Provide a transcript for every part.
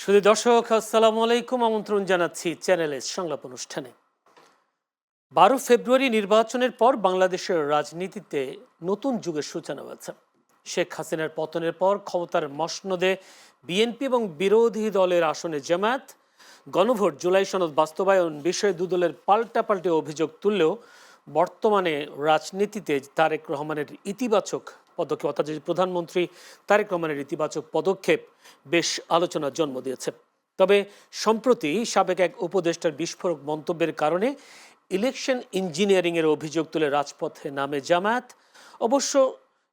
শুধু দর্শক আসসালামু আলাইকুম, আমন্ত্রণ জানাচ্ছি চ্যানেলের সংলাপ অনুষ্ঠানে। 12 ফেব্রুয়ারি নির্বাচনের পর বাংলাদেশের রাজনীতিতে নতুন যুগের সূচনা হয়েছে। শেখ হাসিনার পতনের পর ক্ষমতার মসনদে বিএনপি এবং বিরোধী দলের আসনে জামায়াত, গণভোট, জুলাই সনদ বাস্তবায়ন বিষয়ে দুদলের পাল্টাপাল্টি অভিযোগ তুললেও বর্তমানে রাজনীতিতে তারেক রহমানের ইতিবাচক পদক্ষেপ, অর্থাৎ প্রধানমন্ত্রী তারেক রহমানের ইতিবাচক পদক্ষেপ বেশ আলোচনার জন্ম দিয়েছে। তবে সম্প্রতি সাবেক এক উপদেষ্টার বিস্ফোরক মন্তব্যের কারণে ইলেকশন ইঞ্জিনিয়ারিংয়ের অভিযোগ তুলে রাজপথে নামে জামায়াত। অবশ্য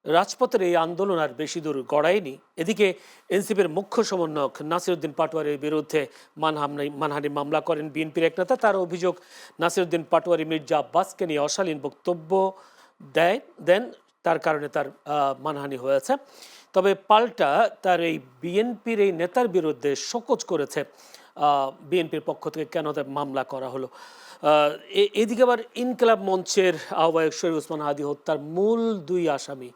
রাজপথের এই আন্দোলন আর বেশি দূর গড়ায়নি। এদিকে এনসিপির মুখ্য সমন্বয়ক নাসিরউদ্দিন পাটোয়ারির বিরুদ্ধে মানহানি মামলা করেন বিএনপির এক নেতা। তার অভিযোগ, নাসিরউদ্দিন পাটোয়ারি মির্জা আব্বাসকে নিয়ে অশালীন বক্তব্য দেন, তার কারণে তার মানহানি হয়েছে। তবে পাল্টা তার এই বিএনপির এই নেতার বিরুদ্ধে শোকজ করেছে বিএনপির পক্ষ থেকে কেন তার মামলা করা হলো। এদিকে আবার ইনকিলাব মঞ্চের আহ্বায়ক শরীফ ওসমান হাদী হত্যার মূল দুই আসামি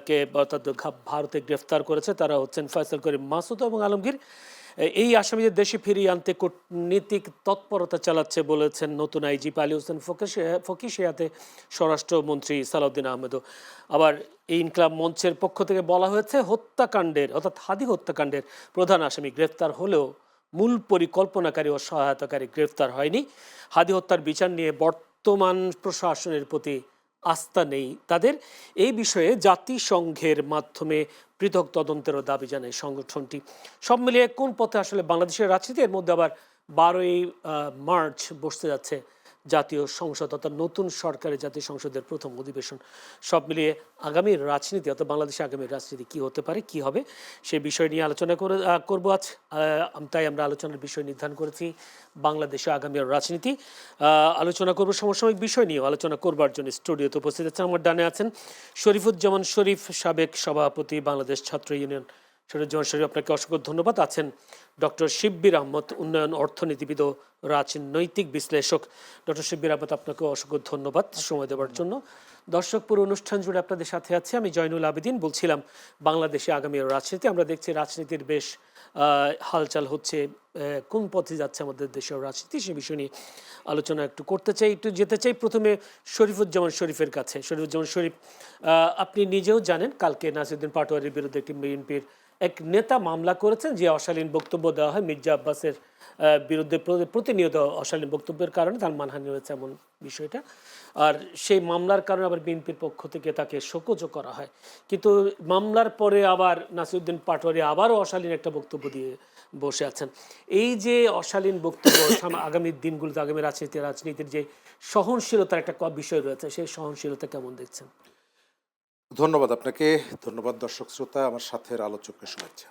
কে অর্থাৎ ভারতে গ্রেফতার করেছে। তারা হচ্ছেন ফয়সাল করিম মাসুদ এবং আলমগীর। এই আসামিদের দেশে ফিরিয়ে আনতে কূটনীতিক তৎপরতা চালাচ্ছে বলেছেন নতুন আইজিপি আলী হোসেন ফকি, সে হাতে স্বরাষ্ট্রমন্ত্রী সালাউদ্দিন আহমেদও। আবার এই ইনকিলাব মঞ্চের পক্ষ থেকে বলা হয়েছে হত্যাকাণ্ডের অর্থাৎ হাদী হত্যাকাণ্ডের প্রধান আসামি গ্রেফতার হলেও মূল পরিকল্পনাকারী ও সহায়তাকারী গ্রেফতার হয়নি। হাদী হত্যার বিচার নিয়ে বর্তমান প্রশাসনের প্রতি আস্থা নেই তাদের। এই বিষয়ে জাতিসংঘের মাধ্যমে পৃথক তদন্তেরও দাবি জানায় সংগঠনটি। সব মিলিয়ে কোন পথে আসলে বাংলাদেশের রাজনীতি? এর মধ্যে আবার 12ই মার্চ বসতে যাচ্ছে জাতীয় সংসদ, অর্থাৎ নতুন সরকারের জাতীয় সংসদের প্রথম অধিবেশন। সব মিলিয়ে আগামীর রাজনীতি অর্থাৎ বাংলাদেশে আগামীর রাজনীতি কি হতে পারে, কি হবে, সে বিষয় নিয়ে আলোচনা করবো আজ। তাই আমরা আলোচনার বিষয় নির্ধারণ করেছি বাংলাদেশে আগামীর রাজনীতি। আলোচনা করবো সমসাময়িক বিষয় নিয়েও আলোচনা করবার জন্য স্টুডিওতে উপস্থিত আছেন। আমার ডানে আছেন শরীফুজ্জামান শরীফ, সাবেক সভাপতি বাংলাদেশ ছাত্র ইউনিয়ন। শরীফুজ্জামান শরীফ, আপনাকে অসংখ্য ধন্যবাদ। আছেন ডক্টর শিব্বির আহমদ, উন্নয়ন অর্থনীতিবিদ ও রাজনৈতিক বিশ্লেষক। ডক্টর শিব্বির আহমদ, আপনাকে অসংখ্য ধন্যবাদ সময় দেওয়ার জন্য। দর্শক, পুরো অনুষ্ঠান জুড়ে আপনাদের সাথে আছে আমি জয়নুল আবেদিন। বলছিলাম বাংলাদেশে আগামী রাজনীতি, আমরা দেখছি রাজনীতির বেশ হালচাল হচ্ছে। কোন পথে যাচ্ছে আমাদের দেশের রাজনীতি, সে বিষয় নিয়ে আলোচনা একটু করতে চাই, একটু যেতে চাই প্রথমে শরীফুজ্জামান শরীফের কাছে। শরীফুজ্জামান শরীফ, আপনি নিজেও জানেন কালকে নাসিরউদ্দিন পাটোয়ারির বিরুদ্ধে একটি বিএনপির এক নেতা মামলা করেছেন যে অশালীন বক্তব্য দেওয়া হয় মির্জা আব্বাসের বিরুদ্ধে। প্রতিনিয়ত অশালীন বক্তব্যের কারণে তার মানহানি হয়েছে এমন বিষয়টা। আর সেই মামলার কারণে আবার বিএনপির পক্ষ থেকে তাকে শোকজও করা হয়। কিন্তু মামলার পরে আবার নাসিরউদ্দিন পাটোয়ারি আবারও অশালীন একটা বক্তব্য দিয়ে বসে আছেন। এই যে অশালীন বক্তব্য, আগামী দিনগুলোতে আগামী রাজনীতির যে সহনশীলতার একটা বিষয় রয়েছে, সেই সহনশীলতা কেমন দেখছেন? ধন্যবাদ আপনাকে, ধন্যবাদ দর্শক শ্রোতা, আমার সাথের আলোচককে শুভেচ্ছা।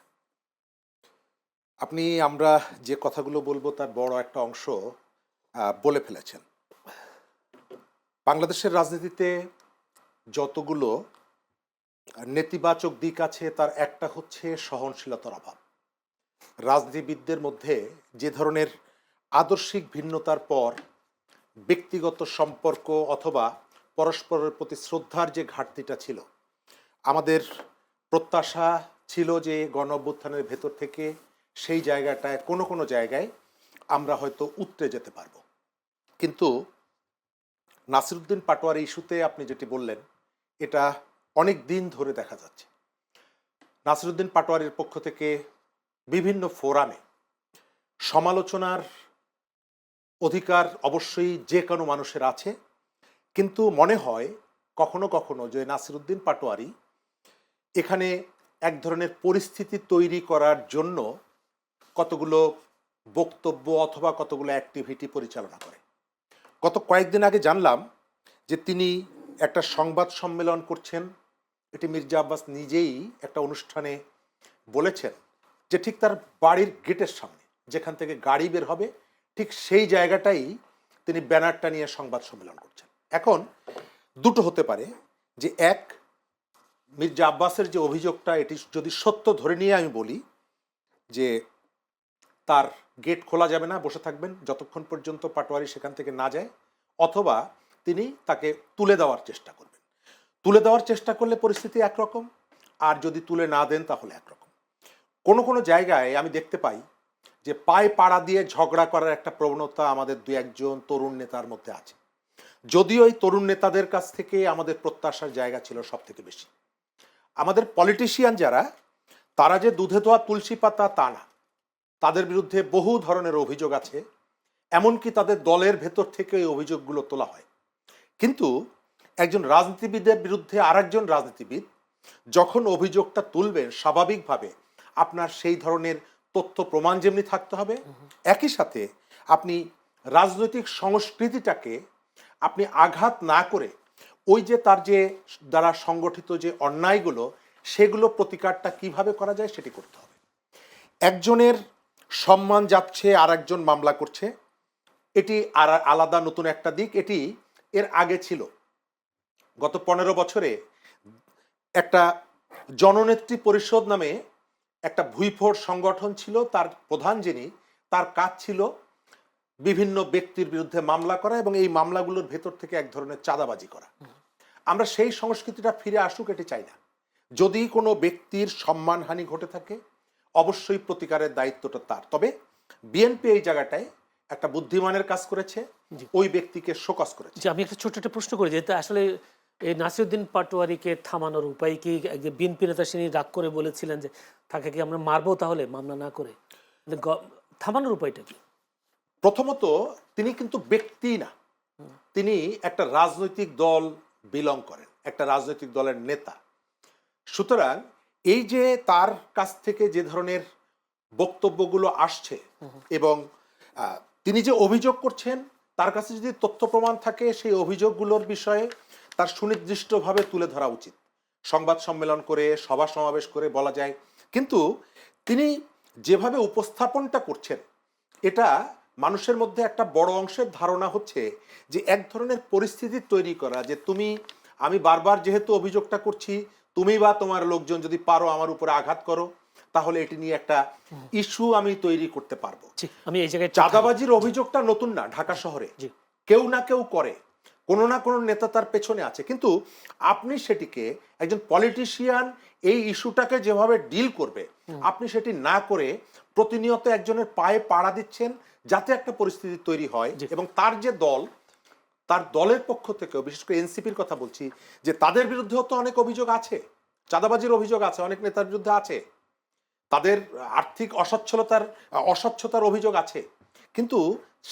আমরা যে কথাগুলো বলবো তার বড় একটা অংশ বলে ফেলেছেন। বাংলাদেশের রাজনীতিতে যতগুলো নেতিবাচক দিক আছে তার একটা হচ্ছে সহনশীলতার অভাব। রাজনীতিবিদদের মধ্যে যে ধরনের আদর্শিক ভিন্নতার পর ব্যক্তিগত সম্পর্ক অথবা পরস্পরের প্রতি শ্রদ্ধার যে ঘাটতিটা ছিল, আমাদের প্রত্যাশা ছিল যে গণ অভ্যুত্থানের ভেতর থেকে সেই জায়গাটায় কোনো জায়গায় আমরা হয়তো উতরে যেতে পারবো। কিন্তু নাসিরউদ্দিন পাটোয়ারি ইস্যুতে আপনি যেটি বললেন, এটা অনেক দিন ধরে দেখা যাচ্ছে। নাসিরউদ্দিন পাটোয়ারির পক্ষ থেকে বিভিন্ন ফোরামে সমালোচনার অধিকার অবশ্যই যে কোনো মানুষের আছে, কিন্তু মনে হয় কখনো কখনো যে নাসিরউদ্দিন পাটোয়ারি এখানে এক ধরনের পরিস্থিতি তৈরি করার জন্য কতগুলো বক্তব্য অথবা কতগুলো অ্যাক্টিভিটি পরিচালনা করে। গত কয়েকদিন আগে জানলাম যে তিনি একটা সংবাদ সম্মেলন করছেন। এটি মির্জা আব্বাস নিজেই একটা অনুষ্ঠানে বলেছেন যে ঠিক তার বাড়ির গেটের সামনে যেখান থেকে গাড়ি বের হবে ঠিক সেই জায়গাটাই তিনি ব্যানারটা নিয়ে সংবাদ সম্মেলন করছেন। এখন দুটো হতে পারে, যে এক, মির্জা আব্বাসের যে অভিযোগটা এটি যদি সত্য ধরে নিয়ে আমি বলি যে তার গেট খোলা যাবে না, বসে থাকবেন যতক্ষণ পর্যন্ত পাটোয়ারি সেখান থেকে না যায়, অথবা তিনি তাকে তুলে দেওয়ার চেষ্টা করবেন। তুলে দেওয়ার চেষ্টা করলে পরিস্থিতি একরকম, আর যদি তুলে না দেন তাহলে একরকম। কোনো জায়গায় আমি দেখতে পাই যে পায়ে পাড়া দিয়ে ঝগড়া করার একটা প্রবণতা আমাদের দু একজন তরুণ নেতার মধ্যে আছে। যদিও এই তরুণ নেতাদের কাছ থেকে আমাদের প্রত্যাশার জায়গা ছিল সব থেকে বেশি। আমাদের পলিটিশিয়ান যারা, তারা যে দুধে ধোয়া তুলসী পাতা তা না, তাদের বিরুদ্ধে বহু ধরনের অভিযোগ আছে, এমনকি তাদের দলের ভেতর থেকে এই অভিযোগগুলো তোলা হয়। কিন্তু একজন রাজনীতিবিদের বিরুদ্ধে আরেকজন রাজনীতিবিদ যখন অভিযোগটা তুলবেন, স্বাভাবিকভাবে আপনার সেই ধরনের তথ্য প্রমাণ যেমনি থাকতে হবে, একই সাথে আপনি রাজনৈতিক সংস্কৃতিটাকে আপনি আঘাত না করে ওই যে তার যে দ্বারা সংগঠিত যে অন্যায়গুলো, সেগুলো প্রতিকারটা কিভাবে করা যায় সেটি করতে হবে। একজনের সম্মান যাচ্ছে আর একজন মামলা করছে, এটি আর আলাদা নতুন একটা দিক। এটি এর আগে ছিল। গত 15 বছরে একটা জননেত্রী পরিষদ নামে একটা ভুইফোড় সংগঠন ছিল, তার প্রধান যিনি, তার কাজ ছিল বিভিন্ন ব্যক্তির বিরুদ্ধে মামলা করা এবং এই মামলাগুলোর ভেতর থেকে এক ধরনের চাঁদাবাজি করা। আমরা সেই সংস্কৃতিটা ফিরে আসুক এটি চাই না। যদি কোনো ব্যক্তির সম্মানহানি ঘটে থাকে, অবশ্যই প্রতিকারের দায়িত্বটা তার। তবে বিএনপি এই জায়গাটায় একটা বুদ্ধিমানের কাজ করেছে, ওই ব্যক্তিকে শোকজ করেছে। আমি একটা ছোট একটা প্রশ্ন করি, যে আসলে এই নাসিরউদ্দিন পাটোয়ারিকে থামানোর উপায় কি? বিএনপি নেতা তিনি রাগ করে বলেছিলেন যে তাকে কি আমরা মারবো তাহলে মামলা না করে, থামানোর উপায়টা কি? প্রথমত, তিনি কিন্তু ব্যক্তি না, তিনি একটা রাজনৈতিক দল বিলং করেন, একটা রাজনৈতিক দলের নেতা। সুতরাং এই যে তার কাছ থেকে যে ধরনের বক্তব্যগুলো আসছে এবং তিনি যে অভিযোগ করছেন, তার কাছে যদি তথ্য প্রমাণ থাকে, সেই অভিযোগগুলোর বিষয়ে তার সুনির্দিষ্টভাবে তুলে ধরা উচিত। সংবাদ সম্মেলন করে, সভা সমাবেশ করে বলা যায়। কিন্তু তিনি যেভাবে উপস্থাপনটা করছেন, এটা মানুষের মধ্যে একটা বড় অংশের ধারণা হচ্ছে যে এক ধরনের পরিস্থিতি তৈরি করা, যে আমি বারবার যেহেতু অভিযোগটা করছি, তুমি বা তোমার লোকজন যদি পারো আমার উপরে আঘাত করো, তাহলে এটি নিয়ে একটা ইস্যু আমি তৈরি করতে পারবো। আমি এই জায়গায় চাঁদাবাজির অভিযোগটা নতুন না, ঢাকা শহরে কেউ না কেউ করে, কোনো না কোনো নেতা তার পেছনে আছে। কিন্তু আপনি সেটিকে, একজন পলিটিশিয়ান এই ইস্যুটাকে যেভাবে ডিল করবে, আপনি সেটি না করে প্রতিনিয়ত একজনের পায়ে পাড়া দিচ্ছেন, যাতে একটা পরিস্থিতি তৈরি হয় এবং তার যে দল, তার দলের পক্ষ থেকেও, বিশেষ করে এনসিপির কথা বলছি, যে তাদের বিরুদ্ধেও তো অনেক অভিযোগ আছে, চাঁদাবাজির অভিযোগ আছে, অনেক নেতার বিরুদ্ধে আছে, তাদের আর্থিক অস্বচ্ছতার অভিযোগ আছে। কিন্তু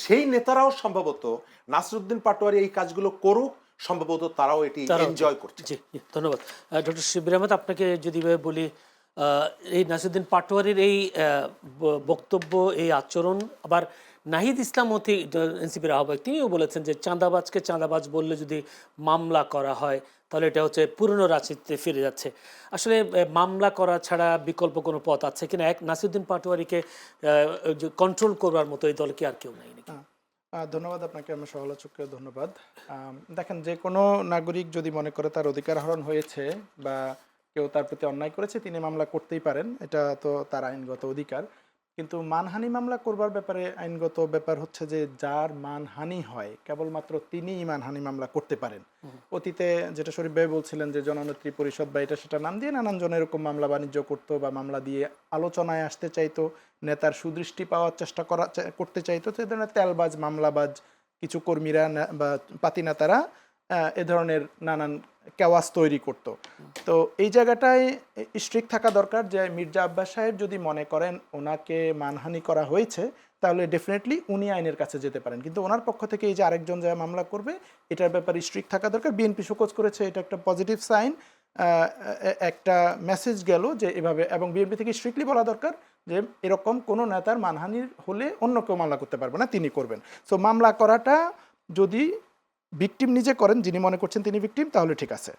সেই নেতারাও সম্ভবত নাসিরউদ্দিন পাটোয়ারি এই কাজগুলো করুক, সম্ভবত তারাও এটি এনজয় করছে। জি, ধন্যবাদ। ডক্টর শিবির আহমেদ, আপনাকে যদি বলি, এই নাসিরউদ্দিন পাটোয়ারির এই বক্তব্য, এই আচরণ, আবার নাহিদ ইসলাম এনসিপির আহ্বায়ক, তিনিও বলেছেন যে চাঁদাবাজকে চাঁদাবাজ বললে যদি মামলা করা হয়, তাহলে এটা হচ্ছে পুরনো রাজনীতিতে ফিরে যাচ্ছে। আসলে মামলা করা ছাড়া বিকল্প কোনো পথ আছে কিনা? নাসিরউদ্দিন পাটোয়ারিকে কন্ট্রোল করবার মতো এই দলে কি আর কেউ নাই নাকি? ধন্যবাদ আপনাকে, আমার সমালোচককে ধন্যবাদ। দেখেন, যে কোনো নাগরিক যদি মনে করে তার অধিকার হরণ হয়েছে বা কেউ তার প্রতি অন্যায় করেছে, তিনি মামলা করতেই পারেন, এটা তো তার আইনগত অধিকার। কিন্তু মানহানি মামলা করবার ব্যাপারে আইনগত ব্যাপার হচ্ছে যে যার মানহানি হয় কেবলমাত্র তিনিই মানহানি মামলা করতে পারেন। অতীতে যেটা শরীফ ভাই বলছিলেন যে জননেত্রী পরিষদ বা এটা সেটা নাম দিয়ে নানান জন এরকম মামলা বাণিজ্য করতো বা মামলা দিয়ে আলোচনায় আসতে চাইতো, নেতার সুদৃষ্টি পাওয়ার চেষ্টা করতে চাইতো। তো এই ধরনের তেলবাজ, মামলাবাজ কিছু কর্মীরা বা পাতি নেতারা এ ধরনের নানান কেওয়াস তৈরি করত। তো এই জায়গাটায় স্ট্রিক্ট থাকা দরকার যে মির্জা আব্বাস সাহেব যদি মনে করেন ওনাকে মানহানি করা হয়েছে, তাহলে ডেফিনেটলি উনি আইনের কাছে যেতে পারেন। কিন্তু ওনার পক্ষ থেকে এই যে আরেকজন যা মামলা করবে, এটার ব্যাপারে স্ট্রিক্ট থাকা দরকার। বিএনপি শোকজ করেছে, এটা একটা পজিটিভ সাইন, একটা মেসেজ গেল যে এভাবে। এবং বিএনপি থেকে স্ট্রিক্টলি বলা দরকার যে এরকম কোনো নেতার মানহানির হলে অন্য কেউ মামলা করতে পারবে না, তিনি করবেন। সো মামলা করাটা যদি ভিকটিম নিজে করেন, যিনি মনে করছেন তিনি ভিকটিম, তাহলে ঠিক আছে।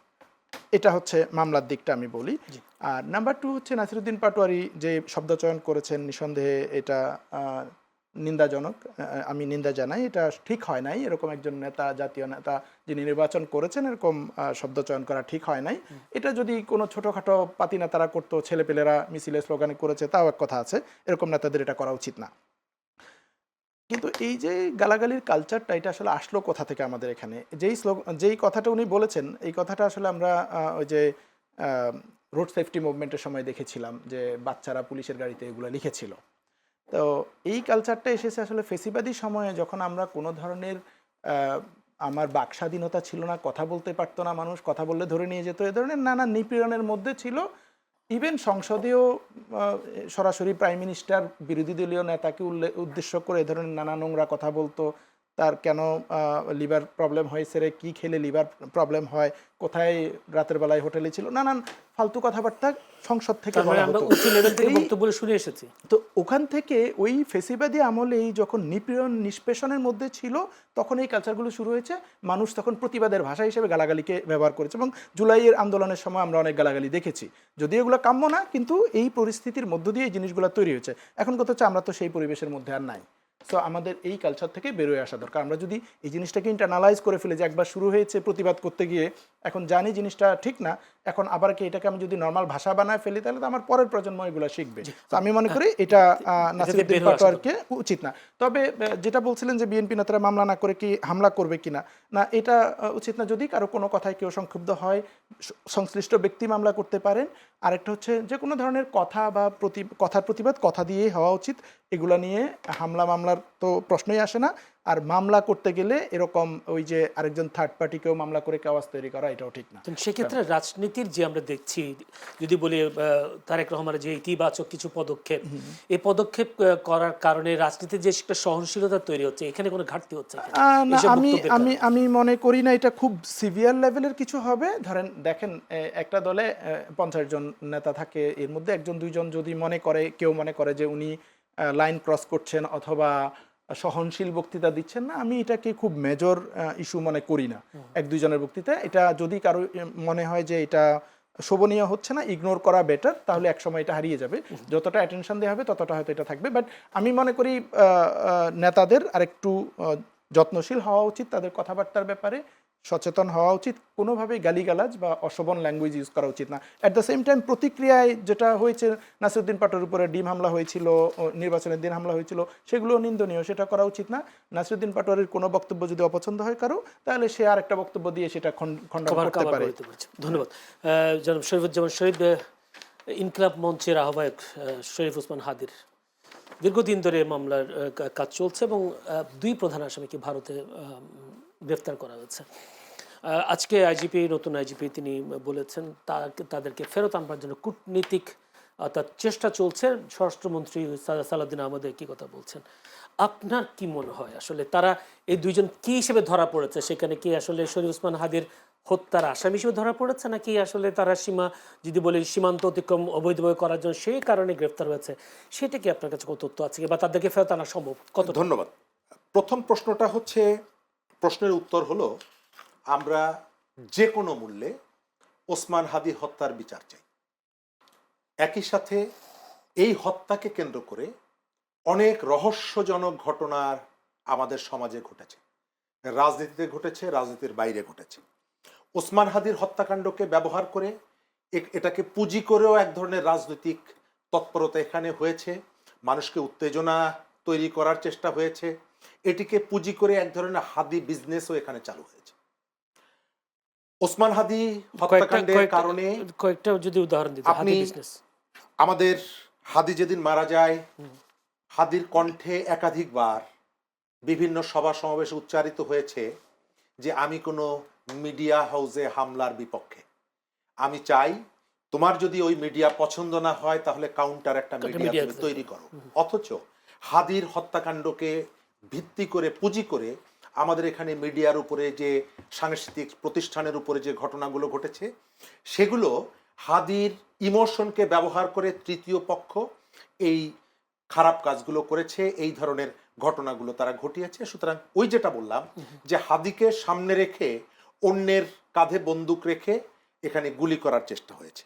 এটা হচ্ছে মামলার দিকটা আমি বলি। আর নাম্বার 2 হচ্ছে নাসিরউদ্দিন পাটোয়ারি যে শব্দচয়ন করেছেন, নিঃসন্দেহে এটা নিন্দাজনক, আমি নিন্দা জানাই। এটা ঠিক হয় নাই, এরকম একজন নেতা, জাতীয় নেতা যিনি নির্বাচন করেছেন, এরকম শব্দচয়ন করা ঠিক হয় নাই। এটা যদি কোনো ছোটোখাটো পাতি নেতারা করতো, ছেলেপেলেরা মিছিলে স্লোগানে করেছে, তাও এক কথা আছে, এরকম নেতাদের এটা করা উচিত না। কিন্তু এই যে গালাগালির কালচারটা, এটা আসলে আসলো কোথা থেকে আমাদের এখানে? যেই কথাটা উনি বলেছেন, এই কথাটা আসলে আমরা ওই যে রোড সেফটি মুভমেন্টের সময় দেখেছিলাম যে বাচ্চারা পুলিশের গাড়িতে এগুলো লিখেছিল। তো এই কালচারটা এসেছে আসলে ফেসিবাদী সময়ে, যখন আমরা কোনো ধরনের আমার বাক স্বাধীনতা ছিল না, কথা বলতে পারতো না মানুষ, কথা বললে ধরে নিয়ে যেত, এ ধরনের নানা নিপীড়নের মধ্যে ছিল। ইভেন সংসদেও সরাসরি প্রাইম মিনিস্টার বিরোধী দলীয় নেতাকে উদ্দেশ্য করে এ ধরনের নানা নোংরা কথা বলতো। তার কেন লিভার প্রবলেম হয়েছে রে, কী খেলে লিভার প্রবলেম হয়, কোথায় রাতের বেলায় হোটেলে ছিল, নানান ফালতু কথাবার্তা সংসদ থেকে তার মানে বলা আমরা হতো। উঁচু লেভেল থেকে এই- বক্তব্য শুনে এসেছি। তো ওখান থেকে ওই ফেসিবাদী আমলেই যখন নিপীড়ন নিষ্পেষণের মধ্যে ছিল, তখন এই কালচারগুলো শুরু হয়েছে। মানুষ তখন প্রতিবাদের ভাষা হিসেবে গালাগালিকে ব্যবহার করেছে, এবং জুলাইয়ের আন্দোলনের সময় আমরা অনেক গালাগালি দেখেছি। যদিও এগুলো কাম্য না, কিন্তু এই পরিস্থিতির মধ্য দিয়ে এই জিনিসগুলো তৈরি হয়েছে। এখন কথা হচ্ছে আমরা তো সেই পরিবেশের মধ্যে আর নাই। সো আমাদের এই কালচার থেকে বেরোয় আসা দরকার। আমরা যদি এই জিনিসটাকে ইন্টারনালাইজ করে ফেলি যে একবার শুরু হয়েছে প্রতিবাদ করতে গিয়ে, এখন জানি জিনিসটা ঠিক না, এখন আবার কি এটাকে আমি যদি নর্মাল ভাষা বানায় ফেলি, তাহলে তো আমার পরের প্রজন্ম এগুলো শিখবে। তো আমি মনে করি এটা নাসিরুদ্দিন বের হয়ে আসা পাটোয়ারকে উচিত না। তবে যেটা বলছিলেন যে বিএনপি নেতারা মামলা না করে কি হামলা করবে কিনা, না এটা উচিত না। যদি কারো কোনো কথায় কেউ সংক্ষুব্ধ হয়, সংশ্লিষ্ট ব্যক্তি মামলা করতে পারেন। আরেকটা হচ্ছে যে কোনো ধরনের কথা বা কথার প্রতিবাদ কথা দিয়েই হওয়া উচিত। এগুলা নিয়ে হামলা মামলার তো প্রশ্নই আসে না। আর মামলা করতে গেলে এরকম ওই যে আরেকজন থার্ড পার্টিকেও মামলা করে আওয়াজ তৈরি করা, এটাও ঠিক না। সেক্ষেত্রে রাজনীতির যে আমরা দেখছি, যদি বলি তারেক রহমানের যে ইতিবাচক কিছু পদক্ষেপ, এই পদক্ষেপ করার কারণে রাজনীতির যে একটা সহনশীলতা তৈরি হচ্ছে, এখানে কোনো ঘাটতি হচ্ছে কিনা? না, এইসব আমি বক্তব্যের আমি কারণে। আমি মনে করি না এটা খুব সিভিয়ার লেভেলের কিছু হবে। ধরেন দেখেন, একটা দলে 50 জন নেতা থাকে, এর মধ্যে একজন দুইজন যদি কেউ মনে করে যে উনি লাইন ক্রস করছেন অথবা সহনশীল বক্তৃতা দিচ্ছেন না, আমি এটাকে খুব মেজর ইস্যু মনে করি না। এক দুইজনের বক্তৃতা, এটা যদি কারো মনে হয় যে এটা শোভনীয় হচ্ছে না, ইগনোর করা বেটার, তাহলে একসময় এটা হারিয়ে যাবে। যতটা অ্যাটেনশন দেওয়া হবে ততটা হয়তো এটা থাকবে। বাট আমি মনে করি নেতাদের আরেকটু যত্নশীল হওয়া উচিত, তাদের কথাবার্তার ব্যাপারে সচেতন হওয়া উচিত। কোনোভাবেই গালিগালাজ বা অশোভন ল্যাঙ্গুয়েজ ইউজ করা উচিত না। অ্যাট দ্য সেম টাইম প্রতিক্রিয়ায় যেটা হয়েছে, নাসিরুদ্দিন পাটোয়ারির উপরে ডিম হামলা হয়েছিল, নির্বাচনের দিন হামলা হয়েছিল, সেগুলো নিন্দনীয়, সেটা করা উচিত না। নাসিরুদ্দিন পাটোয়ারির কোনো বক্তব্য যদি অপছন্দ হয় কারো, তাহলে সে আর একটা বক্তব্য দিয়ে সেটা খণ্ডন করতে পারে। ধন্যবাদ। জনাব শরীফুজ্জামান শরীফ, ইনকিলাব মঞ্চের আহ্বায়ক শরীফ ওসমান হাদির দীর্ঘদিন ধরে মামলার কাজ চলছে এবং দুই প্রধান আসামিকে ভারতে গ্রেফতার করা হয়েছে। আজকে নতুন আইজিপি তিনি বলেছেন তাদেরকে ফেরত আনবার জন্য কূটনীতিক অর্থাৎ চেষ্টা চলছে। স্বরাষ্ট্রমন্ত্রী সালাউদ্দিন আহমেদ কি কথা বলছেন? আপনার কি মনে হয় আসলে তারা এই দুইজন কি হিসেবে ধরা পড়েছে? সেখানে কি আসলে শরীফ ওসমান হাদির হত্যার আসামি হিসেবে ধরা পড়েছে, নাকি আসলে তারা সীমান্ত অতিক্রম অবৈধভাবে করার জন্য সেই কারণে গ্রেফতার হয়েছে? সেটা কি আপনার কাছে কত তথ্য আছে, বা তাদেরকে ফেরত আনা সম্ভব কত? ধন্যবাদ। প্রথম প্রশ্নটা হচ্ছে, প্রশ্নের উত্তর হলো আমরা যে কোনো মূল্যে ওসমান হাদি হত্যার বিচার চাই। একই সাথে এই হত্যাকে কেন্দ্র করে অনেক রহস্যজনক ঘটনার আমাদের সমাজে ঘটেছে, রাজনীতিতে ঘটেছে, রাজনীতির বাইরে ঘটেছে। ওসমান হাদির হত্যাকাণ্ডকে ব্যবহার করে এটাকে পুঁজি করেও এক ধরনের রাজনৈতিক তৎপরতা এখানে হয়েছে, মানুষকে উত্তেজনা তৈরি করার চেষ্টা হয়েছে, এটিকে পুঁজি করে এক ধরনের হাদি বিজনেসও এখানে চালু হয়েছে। ওসমান হাদি হত্যাকাণ্ডের কারণে কয়েকটা যদি উদাহরণ দিতে, হাদি বিজনেস। আমাদের হাদি যেদিন মারা যায়, হাদির কণ্ঠে একাধিকবার বিভিন্ন সভা সমাবেশে উচ্চারিত হয়েছে যে আমি কোনো মিডিয়া হাউসে হামলার বিপক্ষে, আমি চাই তোমার যদি ওই মিডিয়া পছন্দ না হয় তাহলে কাউন্টার একটা মিডিয়া তুমি তৈরি করো। অথচ হাদির হত্যাকাণ্ডকে ভিত্তি করে পুঁজি করে আমাদের এখানে মিডিয়ার উপরে যে সাংস্কৃতিক প্রতিষ্ঠানের উপরে যে ঘটনাগুলো ঘটেছে, সেগুলো হাদির ইমোশনকে ব্যবহার করে তৃতীয় পক্ষ এই খারাপ কাজগুলো করেছে, এই ধরনের ঘটনাগুলো তারা ঘটিয়েছে। সুতরাং ওই যেটা বললাম যে হাদিকে সামনে রেখে অন্যের কাঁধে বন্দুক রেখে এখানে গুলি করার চেষ্টা হয়েছে।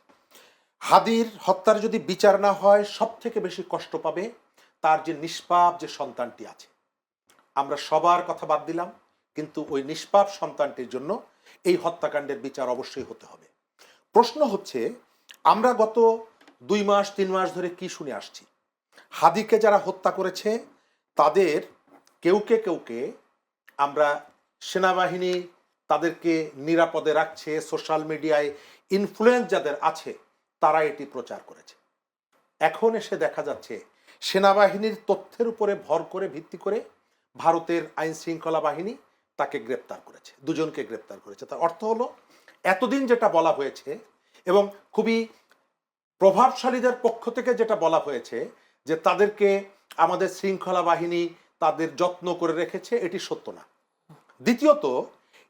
হাদির হত্যার যদি বিচার না হয়, সব থেকে বেশি কষ্ট পাবে তার যে নিষ্পাপ যে সন্তানটি আছে। আমরা সবার কথা বাদ দিলাম, কিন্তু ওই নিষ্পাপ সন্তানটির জন্য এই হত্যাকাণ্ডের বিচার অবশ্যই হতে হবে। প্রশ্ন হচ্ছে, আমরা গত 2 মাস 3 মাস ধরে কি শুনে আসছি? হাদিকে যারা হত্যা করেছে তাদের কেউকে আমরা সেনাবাহিনী তাদেরকে নিরাপদে রাখছে, সোশ্যাল মিডিয়ায় ইনফ্লুয়েন্স যাদের আছে তারা এটি প্রচার করেছে। এখন এসে দেখা যাচ্ছে সেনাবাহিনীর তথ্যের উপরে ভর করে ভিত্তি করে ভারতের আইন শৃঙ্খলা বাহিনী তাকে গ্রেপ্তার করেছে, দুজনকে গ্রেপ্তার করেছে। তার অর্থ হলো এতদিন যেটা বলা হয়েছে এবং খুবই প্রভাবশালীদের পক্ষ থেকে যেটা বলা হয়েছে যে তাদেরকে আমাদের শৃঙ্খলা বাহিনী তাদের যত্ন করে রেখেছে, এটি সত্য না। দ্বিতীয়ত,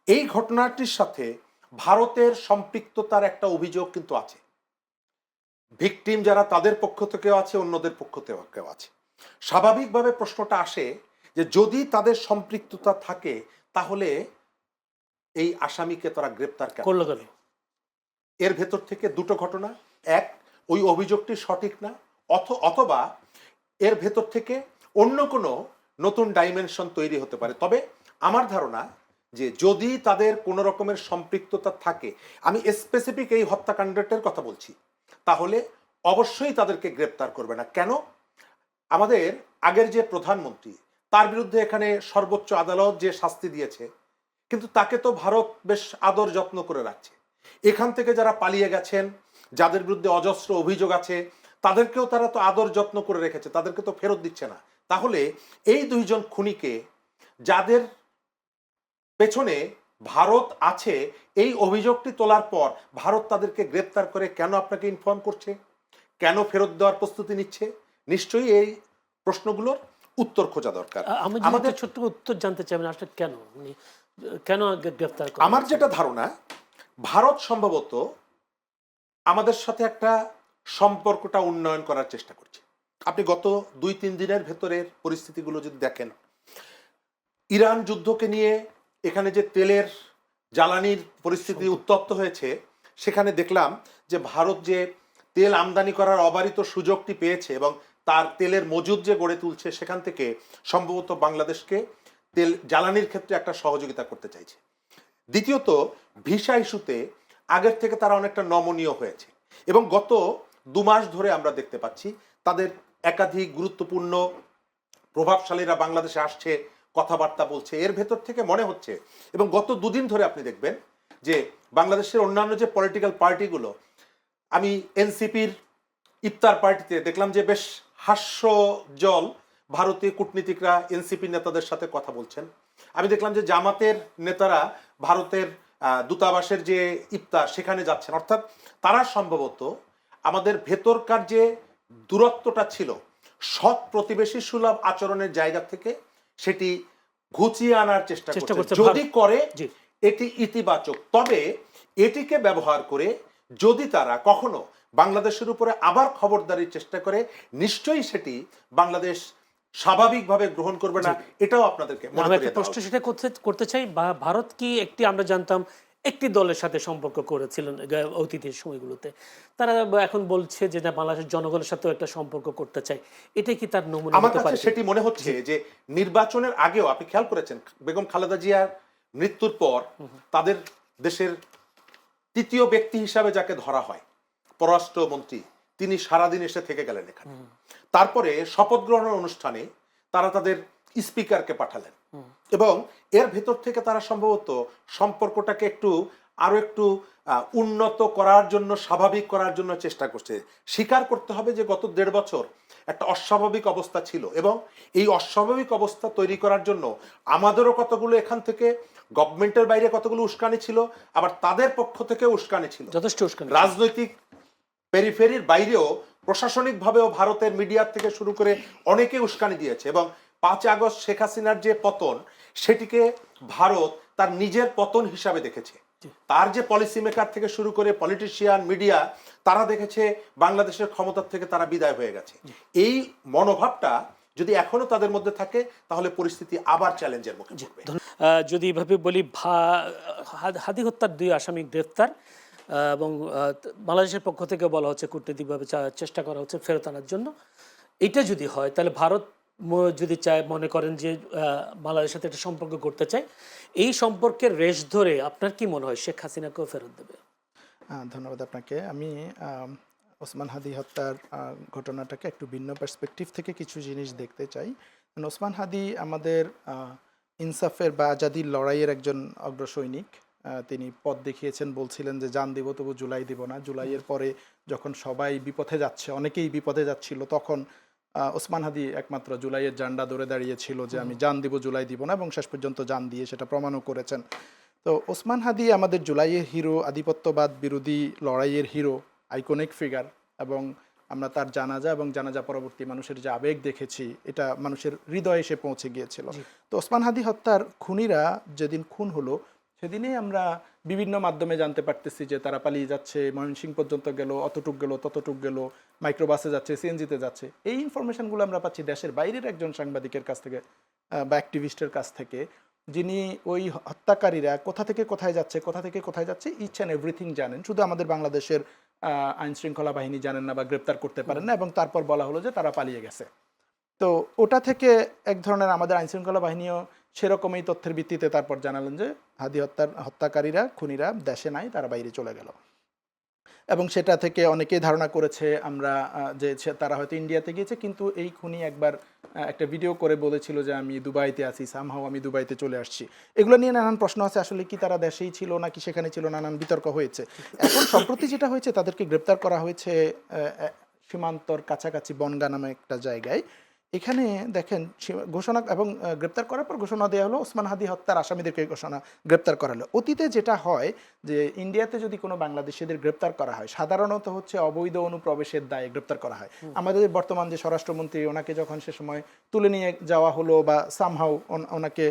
এই ঘটনাটির সাথে ভারতের সম্পৃক্ততার একটা অভিযোগ কিন্তু আছে। ভিকটিম যারা তাদের পক্ষ থেকেও আছে, অন্যদের পক্ষ থেকেও আছে। স্বাভাবিকভাবে প্রশ্নটা আসে যে যদি তাদের সম্পৃক্ততা থাকে তাহলে এই আসামিকে তারা গ্রেপ্তার কেন করলো কেন? এর ভেতর থেকে দুটো ঘটনা, এক, ওই অভিযোগটি সঠিক না, অথবা এর ভেতর থেকে অন্য কোনো নতুন ডাইমেনশন তৈরি হতে পারে। তবে আমার ধারণা যে যদি তাদের কোনো রকমের সম্পৃক্ততা থাকে, আমি স্পেসিফিক এই হত্যাকাণ্ডটার কথা বলছি, তাহলে অবশ্যই তাদেরকে গ্রেপ্তার করবে না। কেন? আমাদের আগের যে প্রধানমন্ত্রী, তার বিরুদ্ধে এখানে সর্বোচ্চ আদালত যে শাস্তি দিয়েছে, কিন্তু তাকে তো ভারত বেশ আদর যত্ন করে রাখছে। এখান থেকে যারা পালিয়ে গেছেন, যাদের বিরুদ্ধে অজস্র অভিযোগ আছে, তাদেরকেও তারা তো আদর যত্ন করে রেখেছে, তাদেরকে তো ফেরত দিচ্ছে না। তাহলে এই দুইজন খুনিকে, যাদের পেছনে ভারত আছে, এই অভিযোগটি তোলার পর ভারত তাদেরকে গ্রেপ্তার করে কেন আপনাকে ইনফর্ম করছে, কেন ফেরত দেওয়ার প্রস্তুতি নিচ্ছে? নিশ্চয়ই এই প্রশ্নগুলোর উত্তর খোঁজা দরকার। আমি আমাদের ছোট্ট উত্তর জানতে চাইবেন আসলে কেন উনি কেন গ্রেফতার করা আমার হচ্ছে? যেটা ধারণা, ভারত সম্ভবত আমাদের সাথে একটা সম্পর্কটা উন্নয়ন করার চেষ্টা করছে। আপনি গত 2-3 দিনের ভেতরের পরিস্থিতিগুলো যদি দেখেন, ইরান যুদ্ধকে নিয়ে এখানে যে তেলের জ্বালানির পরিস্থিতি উত্তপ্ত হয়েছে, সেখানে দেখলাম যে ভারত যে তেল আমদানি করার অবারিত সুযোগটি পেয়েছে এবং তার তেলের মজুদ যে গড়ে তুলছে, সেখান থেকে সম্ভবত বাংলাদেশকে তেল জ্বালানির ক্ষেত্রে একটা সহযোগিতা করতে চাইছে। দ্বিতীয়ত, ভিসা ইস্যুতে আগের থেকে তারা অনেকটা নমনীয় হয়েছে এবং গত 2 মাস ধরে আমরা দেখতে পাচ্ছি তাদের একাধিক গুরুত্বপূর্ণ প্রভাবশালীরা বাংলাদেশে আসছে, কথাবার্তা বলছে। এর ভেতর থেকে মনে হচ্ছে, এবং গত 2 দিন ধরে আপনি দেখবেন যে বাংলাদেশের অন্যান্য যে পলিটিক্যাল পার্টিগুলো, আমি এনসিপির ইফতার পার্টিতে দেখলাম যে বেশ হাস্যজ্জ্বল ভারতীয় কূটনীতিকরা এনসিপি নেতাদের সাথে কথা বলছেন। আমি দেখলাম যে জামাতের নেতারা ভারতের দূতাবাসের যে ইফতার, সেখানে যাচ্ছেন। অর্থাৎ তারা সম্ভবত আমাদের ভেতরকার যে দূরত্বটা ছিল, সৎ প্রতিবেশী সুলভ আচরণের জায়গা থেকে সেটি ঘুচিয়ে আনার চেষ্টা করছে। যদি করে এটি ইতিবাচক, তবে এটিকে ব্যবহার করে যদি তারা কখনো বাংলাদেশের উপরে আবার খবরদারির চেষ্টা করে, নিশ্চয়ই সেটি বাংলাদেশ স্বাভাবিকভাবে গ্রহণ করবে না। এটাও আপনাদেরকে মনে করিয়ে প্রশ্ন সেটা করতে চাই। ভারত কি একটি, আমরা জানতাম একটি দলের সাথে সম্পর্ক করেছিলেন অতীতের সময়গুলোতে, তারা এখন বলছে যে না, বাংলাদেশের জনগণের সাথেও একটা সম্পর্ক করতে চাই, এটা কি তার নমুনা আমার হতে কাছে পারে? সেটি মনে হচ্ছে যে নির্বাচনের আগেও আপনি খেয়াল করেছেন, বেগম খালেদা জিয়ার মৃত্যুর পর তাদের দেশের তৃতীয় ব্যক্তি হিসাবে যাকে ধরা হয়, পররাষ্ট্রমন্ত্রী, তিনি সারাদিন এসে থেকে গেলেন এখানে। তারপরে শপথ গ্রহণের অনুষ্ঠানে তারা তাদের স্পিকারকে পাঠালেন এবং এর ভেতর থেকে তারা সম্ভবত সম্পর্কটাকে আরো একটু উন্নত করার জন্য, স্বাভাবিক করার জন্য চেষ্টা করছে। স্বীকার করতে হবে যে গত 1.5 বছর একটা অস্বাভাবিক অবস্থা ছিল এবং এই অস্বাভাবিক অবস্থা তৈরি করার জন্য আমাদেরও কতগুলো এখান থেকে গভর্নমেন্টের বাইরে কতগুলো উস্কানি ছিল, আবার তাদের পক্ষ থেকে উস্কানি ছিল, যথেষ্ট উস্কানি। রাজনৈতিক পেরিফেরির বাইরেও প্রশাসনিকভাবেও ভারতের মিডিয়া থেকে শুরু করে অনেকে উস্কানি দিয়েছে। এবং 5 আগস্ট শেখ হাসিনার যে পতন, সেটিকে ভারত তার নিজের পতন হিসাবে দেখেছে। তার যে পলিসি মেকার থেকে শুরু করে পলিটিশিয়ান, মিডিয়া, তারা দেখেছে বাংলাদেশের ক্ষমতার থেকে তারা বিদায় হয়ে গেছে। এই মনোভাবটা যদি এখনো তাদের মধ্যে থাকে, তাহলে পরিস্থিতি আবার চ্যালেঞ্জের মুখে পড়বে। যদি এভাবে বলি, হাদি হত্যার 2 আসামি গ্রেফতার এবং বাংলাদেশের পক্ষ থেকে বলা হচ্ছে কূটনৈতিকভাবে চেষ্টা করা হচ্ছে ফেরত আনার জন্য। এটা যদি হয়, তাহলে ভারত যদি চায়, মনে করেন যে বাংলাদেশের সাথে একটা সম্পর্ক করতে চায়, এই সম্পর্কের রেশ ধরে আপনার কি মনে হয় শেখ হাসিনাকেও ফেরত দেবে? ধন্যবাদ আপনাকে। আমি ওসমান হাদি হত্যার ঘটনাটাকে একটু ভিন্ন পার্সপেক্টিভ থেকে কিছু জিনিস দেখতে চাই। ওসমান হাদি আমাদের ইনসাফের বা আজাদির লড়াইয়ের একজন অগ্রসৈনিক। তিনি পথ দেখিয়েছেন, বলছিলেন যে জান দিব তবু জুলাই দিব না। জুলাইয়ের পরে যখন সবাই বিপথে যাচ্ছে, অনেকেই বিপথে যাচ্ছিল, তখন ওসমান হাদি একমাত্র জুলাইয়ের জান্ডা ধরে দাঁড়িয়েছিল যে আমি জান দিব জুলাই দিব না, এবং শেষ পর্যন্ত জান দিয়ে সেটা প্রমাণও করেছেন। তো ওসমান হাদি আমাদের জুলাইয়ের হিরো, আধিপত্যবাদ বিরোধী লড়াইয়ের হিরো, আইকনিক ফিগার, এবং আমরা তার জানাজা এবং জানাজা পরবর্তী মানুষের যে আবেগ দেখেছি এটা মানুষের হৃদয়ে এসে পৌঁছে গিয়েছিল। তো ওসমান হাদি হত্যার খুনিরা যেদিন খুন হলো সেদিনেই আমরা বিভিন্ন মাধ্যমে জানতে পারতেছি যে তারা পালিয়ে যাচ্ছে, ময়মনসিংহ পর্যন্ত গেল, অতটুক গেল, ততটুক গেল, মাইক্রোবাসে যাচ্ছে, সিএনজিতে যাচ্ছে। এই ইনফরমেশনগুলো আমরা পাচ্ছি দেশের বাইরের একজন সাংবাদিকের কাছ থেকে বা অ্যাক্টিভিস্টের কাছ থেকে, যিনি ওই হত্যাকারীরা কোথা থেকে কোথায় যাচ্ছে, কোথা থেকে কোথায় যাচ্ছে ইচ অ্যান্ড এভরিথিং জানেন। শুধু আমাদের বাংলাদেশের আইন শৃঙ্খলা বাহিনী জানেন না বা গ্রেপ্তার করতে পারেন না, এবং তারপর বলা হলো যে তারা পালিয়ে গেছে। তো ওটা থেকে এক ধরনের আমাদের আইন শৃঙ্খলা বাহিনীও সেরকমই তথ্যের ভিত্তিতে তারপর জানালেন যে হাদি হত্যাকারীরা, খুনিরা দেশে নাই, তারা বাইরে চলে গেল। এবং সেটা থেকে অনেকেই ধারণা করেছে আমরা যে তারা হয়তো ইন্ডিয়াতে গিয়েছে, কিন্তু এই খুনি একবার একটা ভিডিও করে বলেছিল যে আমি দুবাইতে আছি, সামহাও আমি দুবাইতে চলে আসছি। এগুলো নিয়ে নানান প্রশ্ন আছে, আসলে কি তারা দেশেই ছিল নাকি সেখানে ছিল, নানান বিতর্ক হয়েছে। এখন সম্প্রতি যেটা হয়েছে, তাদেরকে গ্রেপ্তার করা হয়েছে সীমান্তর কাছাকাছি বনগা নামে একটা জায়গায়। এখানে দেখেন ঘোষণা এবং গ্রেপ্তার করার পর ঘোষণা দেওয়া হলো ওসমান হাদি হত্যার আসামিদেরকে গ্রেপ্তার করা হলো। অতীতে যেটা হয় যে ইন্ডিয়াতে যদি কোনো বাংলাদেশিদের গ্রেপ্তার করা হয় সাধারণত হচ্ছে অবৈধ অনুপ্রবেশের দায়ে গ্রেপ্তার করা হয়। আমাদের বর্তমান যে স্বরাষ্ট্রমন্ত্রী, ওনাকে যখন সে সময় তুলে নিয়ে যাওয়া হলো বা সামহাউ ওনাকে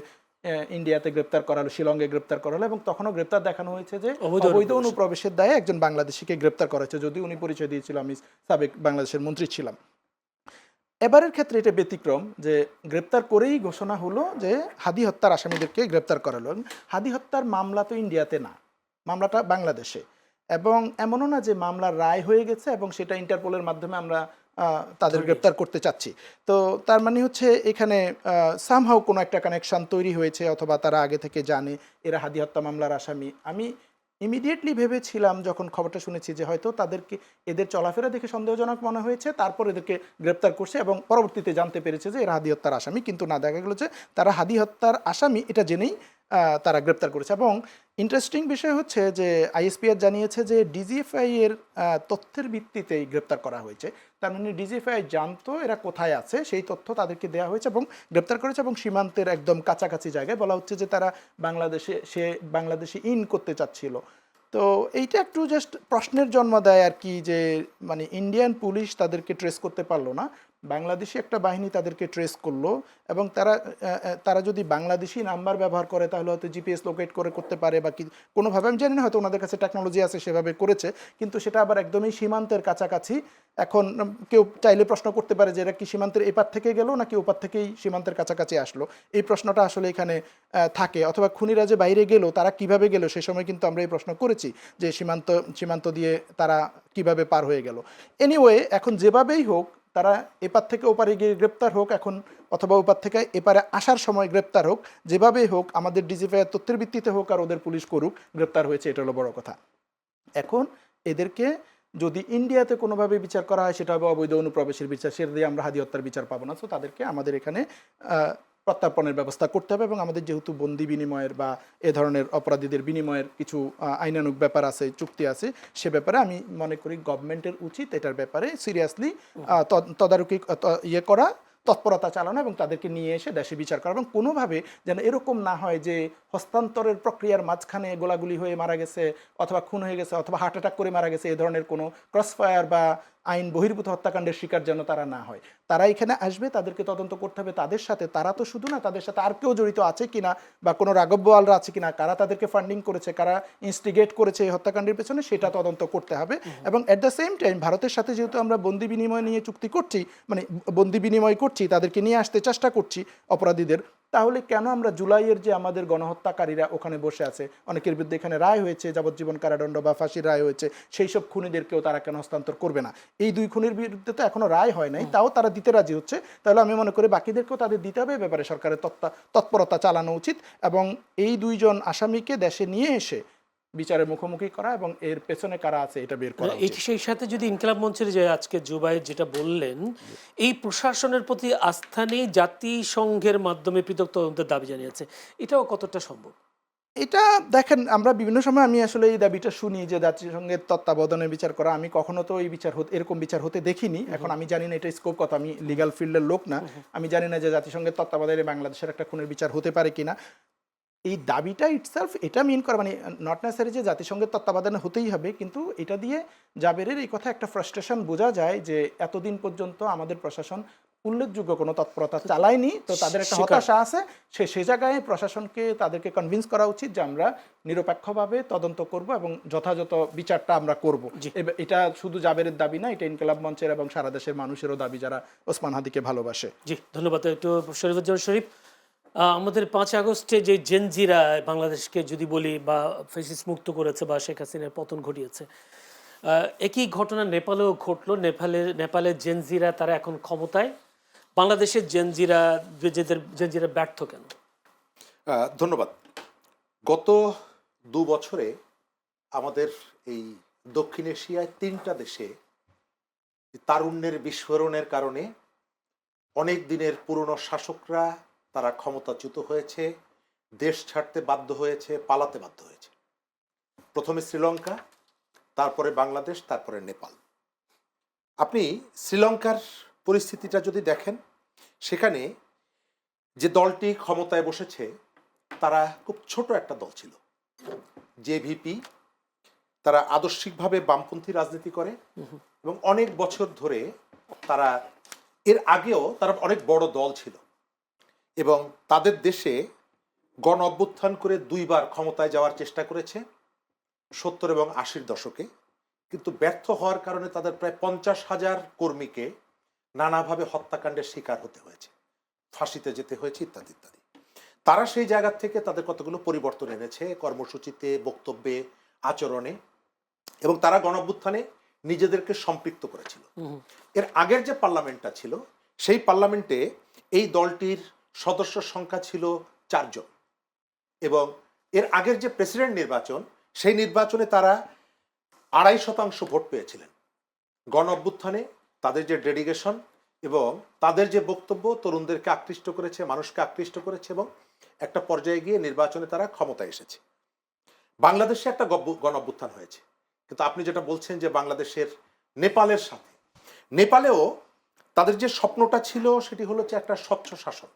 ইন্ডিয়াতে গ্রেপ্তার করা হলো, শিলংয়ে গ্রেপ্তার করা হলো, এবং তখনও গ্রেপ্তার দেখানো হয়েছে যে অবৈধ অনুপ্রবেশের দায়ে একজন বাংলাদেশিকে গ্রেপ্তার করা হয়েছে, যদি উনি পরিচয় দিয়েছিল আমি সাবেক বাংলাদেশের মন্ত্রী ছিলাম। এবারের ক্ষেত্রে এটা ব্যতিক্রম যে গ্রেপ্তার করেই ঘোষণা হলো যে হাদি হত্যার আসামিদেরকে গ্রেপ্তার করা হলো। হাদি হত্যার মামলা তো ইন্ডিয়াতে না, মামলাটা বাংলাদেশে, এবং এমনও না যে মামলার রায় হয়ে গেছে এবং সেটা ইন্টারপোলের মাধ্যমে আমরা তাদের গ্রেপ্তার করতে চাচ্ছি। তো তার মানে হচ্ছে এখানে সামহাও কোনো একটা কানেকশন তৈরি হয়েছে, অথবা তারা আগে থেকে জানে এরা হাদি হত্যা মামলার আসামি। আমি ইমিডিয়েটলি ভেবেছিলাম যখন খবরটা শুনেছি যে হয়তো তাদেরকে এদের চলাফেরা দেখে সন্দেহজনক মনে হয়েছে, তারপর এদেরকে গ্রেপ্তার করছে, এবং পরবর্তীতে জানতে পেরেছে যে এরা হাদি হত্যার আসামি, কিন্তু না, দেখা গেল যে তারা হাদি হত্যার আসামি এটা জেনেই তারা গ্রেপ্তার করেছে। এবং ইন্টারেস্টিং বিষয় হচ্ছে যে আইএসপিআর জানিয়েছে যে ডিজিএফআই এর তথ্যের ভিত্তিতেই গ্রেপ্তার করা হয়েছে। তার মানে ডিজিএফআই জানতো এরা কোথায় আছে, সেই তথ্য তাদেরকে দেওয়া হয়েছে এবং গ্রেপ্তার করেছে, এবং সীমান্তের একদম কাছাকাছি জায়গায় বলা হচ্ছে যে তারা বাংলাদেশে ইন করতে চাচ্ছিল। তো এইটা একটু জাস্ট প্রশ্নের জন্ম দেয় আর কি, যে মানে ইন্ডিয়ান পুলিশ তাদেরকে ট্রেস করতে পারলো না, বাংলাদেশি একটা বাহিনী তাদেরকে ট্রেস করলো, এবং তারা যদি বাংলাদেশি নাম্বার ব্যবহার করে তাহলে হয়তো জিপিএস লোকেট করতে পারে বা কি কোনোভাবে, আমি জানি না, হয়তো ওনাদের কাছে টেকনোলজি আছে সেভাবে করেছে, কিন্তু সেটা আবার একদমই সীমান্তের কাছাকাছি। এখন কেউ চাইলে প্রশ্ন করতে পারে যে এরা কি সীমান্তের এপার থেকে গেল নাকি ওপার থেকেই সীমান্তের কাছাকাছি আসলো, এই প্রশ্নটা আসলে এখানে থাকে। অথবা খুনিরা যে বাইরে গেল তারা কিভাবে গেল, সে সময় কিন্তু আমরা এই প্রশ্ন করেছি যে সীমান্ত দিয়ে তারা কিভাবে পার হয়ে গেল। এনিওয়ে, এখন যেভাবেই হোক তারা এপার থেকে ওপারে গিয়ে গ্রেপ্তার হোক এখন, অথবা ওপার থেকে এপারে আসার সময় গ্রেপ্তার হোক, যেভাবেই হোক, আমাদের ডিজিএফআইয়ের তথ্যের ভিত্তিতে হোক আর ওদের পুলিশ করুক, গ্রেপ্তার হয়েছে, এটা হলো বড় কথা। এখন এদেরকে যদি ইন্ডিয়াতে কোনোভাবে বিচার করা হয় সেটা হবে অবৈধ অনুপ্রবেশের বিচার, সেটা দিয়ে আমরা হাদি হত্যার বিচার পাবো না। তো তাদেরকে আমাদের এখানে প্রত্যার্পণের ব্যবস্থা করতে হবে, এবং আমাদের যেহেতু বন্দি বিনিময়ের বা এ ধরনের অপরাধীদের বিনিময়ের কিছু আইনানুগ ব্যাপার আছে, চুক্তি আছে, সে ব্যাপারে আমি মনে করি গভর্নমেন্টের উচিত এটার ব্যাপারে সিরিয়াসলি তদারকি করা, তৎপরতা চালানো, এবং তাদেরকে নিয়ে এসে দেশে বিচার করা, এবং কোনোভাবে যেন এরকম না হয় যে হস্তান্তরের প্রক্রিয়ার মাঝখানে গোলাগুলি হয়ে মারা গেছে, অথবা খুন হয়ে গেছে, অথবা হার্ট অ্যাটাক করে মারা গেছে, এ ধরনের কোনো ক্রসফায়ার বা আইন বহির্ভূত হত্যাকাণ্ডের শিকার যেন তারা না হয়। তারা এখানে আসবে, তাদেরকে তদন্ত করতে হবে, তাদের সাথে, তারা তো শুধু না, তাদের সাথে আর কেউ জড়িত আছে কিনা বা কোনো রাঘববোয়ালরা আছে কিনা, কারা তাদেরকে ফান্ডিং করেছে, কারা ইনস্টিগেট করেছে এই হত্যাকাণ্ডের পেছনে, সেটা তদন্ত করতে হবে। এবং অ্যাট দ্য সেম টাইম ভারতের সাথে যেহেতু আমরা বন্দি বিনিময় নিয়ে চুক্তি করছি, মানে বন্দি বিনিময় করছি, তাদেরকে নিয়ে আসতে চেষ্টা করছি অপরাধীদের, তাহলে কেন আমরা জুলাইয়ের যে আমাদের গণহত্যাকারীরা ওখানে বসে আছে, অনেকের বিরুদ্ধে এখানে রায় হয়েছে, যাবজ্জীবন কারাদণ্ড বা ফাঁসির রায় হয়েছে, সেই সব খুনিদেরকেও তারা কেন হস্তান্তর করবে না? এই দুই খুনির বিরুদ্ধে তো এখনো রায় হয় নাই, তাও তারা দিতে রাজি হচ্ছে, তাহলে আমি মনে করি বাকিদেরকেও তাদের দিতে হবে, ব্যাপারে সরকারের তৎপরতা চালানো উচিত, এবং এই দুইজন আসামিকে দেশে নিয়ে এসে বিচারের মুখোমুখি করা এবং এর পেছনে কারা আছে এটা বের করা উচিত। সেই সাথে যদি ইনকিলাব মঞ্চের যে আজকে জুবাইর যেটা বললেন, এই প্রশাসনের প্রতি আস্থা নেই, জাতিসংঘের মাধ্যমে পৃথক তদন্তের দাবি জানিয়েছে, এটাও কতটা সম্ভব? এটা দেখেন, আমরা বিভিন্ন সময় আমি আসলে এই দাবিটা শুনি যে জাতিসংঘের তত্ত্বাবধানে বিচার করা। আমি কখনো তো এই বিচার হতে, এরকম বিচার হতে দেখিনি। এখন আমি জানি না এটা স্কোপ কত, আমি লিগ্যাল ফিল্ডের লোক না। আমি জানি না যে জাতিসংঘের তত্ত্বাবধানে বাংলাদেশের একটা খুনের বিচার হতে পারে কিনা। এই দাবিটা ইটসেলফ এটা মিন করে, মানে নট নেসেসারি যে জাতিসংঘের তত্ত্বাবধানে হতেই হবে, কিন্তু এটা দিয়ে জাবেরের এই কথা একটা ফ্রাস্ট্রেশন বোঝা যায় যে এতদিন পর্যন্ত আমাদের প্রশাসন উল্লেখযোগ্য কোনো তৎপরতা চালায়নি, তো তাদের একটা স্বীকার। হতাশা আছে। সে জায়গায় প্রশাসনকে তাদেরকে কনভিন্স করা উচিত যে আমরা নিরপেক্ষভাবে তদন্ত করব এবং যথাযথ বিচারটা আমরা করব। জি। এটা শুধু জাবেরের দাবি না, এটা ইনকিলাব মঞ্চের এবং সারা দেশের মানুষেরও দাবি যারা ওসমান হাদিকে ভালোবাসে। জি, ধন্যবাদ। একটু শরীফুজ্জামান শরীফ, আমাদের 5 আগস্টে যে জেনজিরা বাংলাদেশকে যদি বলি বা ফেসিস মুক্ত করেছে বা শেখ হাসিনার পতন ঘটিয়েছে, একই ঘটনা নেপালেও ঘটলো। নেপালের জেনজিরা তারা এখন ক্ষমতায়, বাংলাদেশের জেনজিরা ব্যর্থ কেন? ধন্যবাদ। গত 2 বছরে আমাদের এই দক্ষিণ এশিয়ায় 3টা দেশে তারুণ্যের বিস্ফোরণের কারণে অনেক দিনের পুরনো শাসকরা তারা ক্ষমতাচ্যুত হয়েছে, দেশ ছাড়তে বাধ্য হয়েছে, পালাতে বাধ্য হয়েছে। প্রথমে শ্রীলঙ্কা, তারপরে বাংলাদেশ, তারপরে নেপাল। আপনি শ্রীলঙ্কার পরিস্থিতিটা যদি দেখেন, সেখানে যে দলটি ক্ষমতায় বসেছে তারা খুব ছোট একটা দল ছিল, জেভিপি। তারা আদর্শিকভাবে বামপন্থী রাজনীতি করে এবং অনেক বছর ধরে তারা, এর আগেও তারা অনেক বড় দল ছিল এবং তাদের দেশে গণ অভ্যুত্থান করে 2 বার ক্ষমতায় যাওয়ার চেষ্টা করেছে 70 এবং 80-র দশকে, কিন্তু ব্যর্থ হওয়ার কারণে তাদের প্রায় 50,000 কর্মীকে নানাভাবে হত্যাকাণ্ডের শিকার হতে হয়েছে, ফাঁসিতে যেতে হয়েছে, ইত্যাদি ইত্যাদি। তারা সেই জায়গা থেকে তাদের কতগুলো পরিবর্তন এনেছে কর্মসূচিতে, বক্তব্যে, আচরণে, এবং তারা গণঅভ্যুত্থানে নিজেদেরকে সম্পৃক্ত করেছিল। এর আগের যে পার্লামেন্টটা ছিল, সেই পার্লামেন্টে এই দলটির সদস্য সংখ্যা ছিল 4 জন, এবং এর আগের যে প্রেসিডেন্ট নির্বাচন, সেই নির্বাচনে তারা 2.5% ভোট পেয়েছিলেন। গণ অভ্যুত্থানে তাদের যে ডেডিকেশন এবং তাদের যে বক্তব্য তরুণদেরকে আকৃষ্ট করেছে, মানুষকে আকৃষ্ট করেছে, এবং একটা পর্যায়ে গিয়ে নির্বাচনে তারা ক্ষমতায় এসেছে। বাংলাদেশে একটা গণ অভ্যুত্থান হয়েছে, কিন্তু আপনি যেটা বলছেন যে বাংলাদেশের নেপালের সাথে, নেপালেও তাদের যে স্বপ্নটা ছিল সেটি হলো যে একটা স্বচ্ছ শাসন।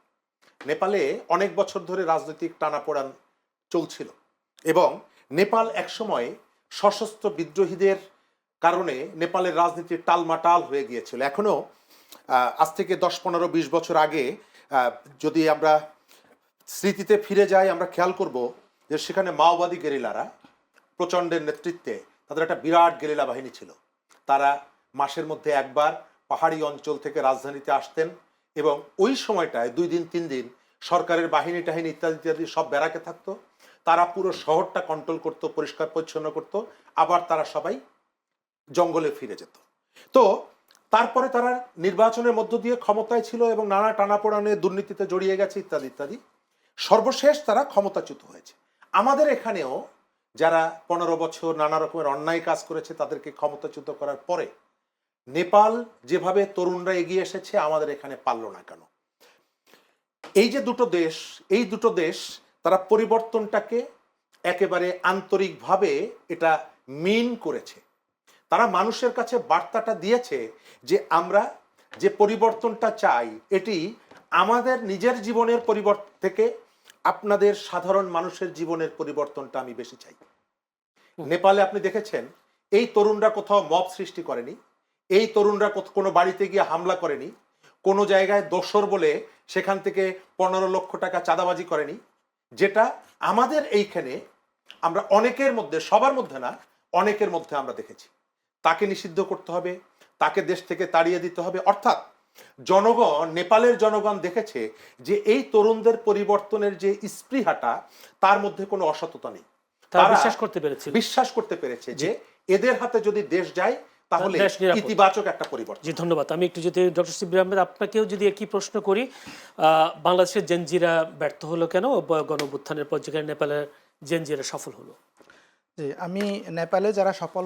নেপালে অনেক বছর ধরে রাজনৈতিক টানাপোড়েন চলছিল এবং নেপাল একসময় সশস্ত্র বিদ্রোহীদের কারণে নেপালের রাজনীতি টালমাটাল হয়ে গিয়েছিল। এখনও আজ থেকে 10, 15, 20 বছর আগে যদি আমরা স্মৃতিতে ফিরে যাই, আমরা খেয়াল করব যে সেখানে মাওবাদী গেরিলারা প্রচণ্ডের নেতৃত্বে তাদের একটা বিরাট গেরিলা বাহিনী ছিল। তারা মাসের মধ্যে একবার পাহাড়ি অঞ্চল থেকে রাজধানীতে আসতেন এবং ওই সময়টায় 2 দিন 3 দিন সরকারের বাহিনী টাহিনী ইত্যাদি ইত্যাদি সব ব্যারাকে থাকতো। তারা পুরো শহরটা কন্ট্রোল করতো, পরিষ্কার পরিচ্ছন্ন করতো, আবার তারা সবাই জঙ্গলে ফিরে যেত। তো তারপরে তারা নির্বাচনের মধ্য দিয়ে ক্ষমতায় ছিল এবং নানা টানাপোড়ানে দুর্নীতিতে জড়িয়ে গেছে, ইত্যাদি ইত্যাদি। সর্বশেষ তারা ক্ষমতাচ্যুত হয়েছে। আমাদের এখানেও যারা 15 বছর নানা রকমের অন্যায় কাজ করেছে তাদেরকে ক্ষমতাচ্যুত করার পরে নেপাল যেভাবে তরুণরা এগিয়ে এসেছে, আমাদের এখানে পারল না কেন? এই যে এই দুটো দেশ তারা পরিবর্তনটাকে একেবারে আন্তরিকভাবে এটা মিন করেছে। তারা মানুষের কাছে বার্তাটা দিয়েছে যে আমরা যে পরিবর্তনটা চাই এটি আমাদের নিজের জীবনের পরিবর্তন থেকে আপনাদের সাধারণ মানুষের জীবনের পরিবর্তনটা আমি বেশি চাই। নেপালে আপনি দেখেছেন এই তরুণরা কোথাও মব সৃষ্টি করেনি, এই তরুণরা কোনো বাড়িতে গিয়ে হামলা করেনি, কোনো জায়গায় দোসর বলে সেখান থেকে 15 লক্ষ টাকা চাঁদাবাজি করেনি, যেটা আমাদের এইখানে আমরা অনেকের মধ্যে, সবার মধ্যে না, অনেকের মধ্যে আমরা দেখেছি। তাকে নিষিদ্ধ করতে হবে, তাকে দেশ থেকে তাড়িয়ে দিতে হবে। অর্থাৎ জনগণ, নেপালের জনগণ দেখেছে যে এই তরুণদের পরিবর্তনের যে স্পৃহাটা, তার মধ্যে কোনো অসততা নেই। তারা তারা বিশ্বাস করতে পেরেছে যে এদের হাতে যদি দেশ যায় তাহলে দেশ নিরাপদ। ইতিবাচক একটা পরিবর্তন। জি, ধন্যবাদ। আমি একটু যদি ডক্টর শিবির আহমেদ আপনাকেও যদি একই প্রশ্ন করি, বাংলাদেশের জেনজিরা ব্যর্থ হলো কেন, গণঅভ্যুত্থানের পর যেখানে নেপালের জেনজিরা সফল হলো? জি, আমি নেপালে যারা সফল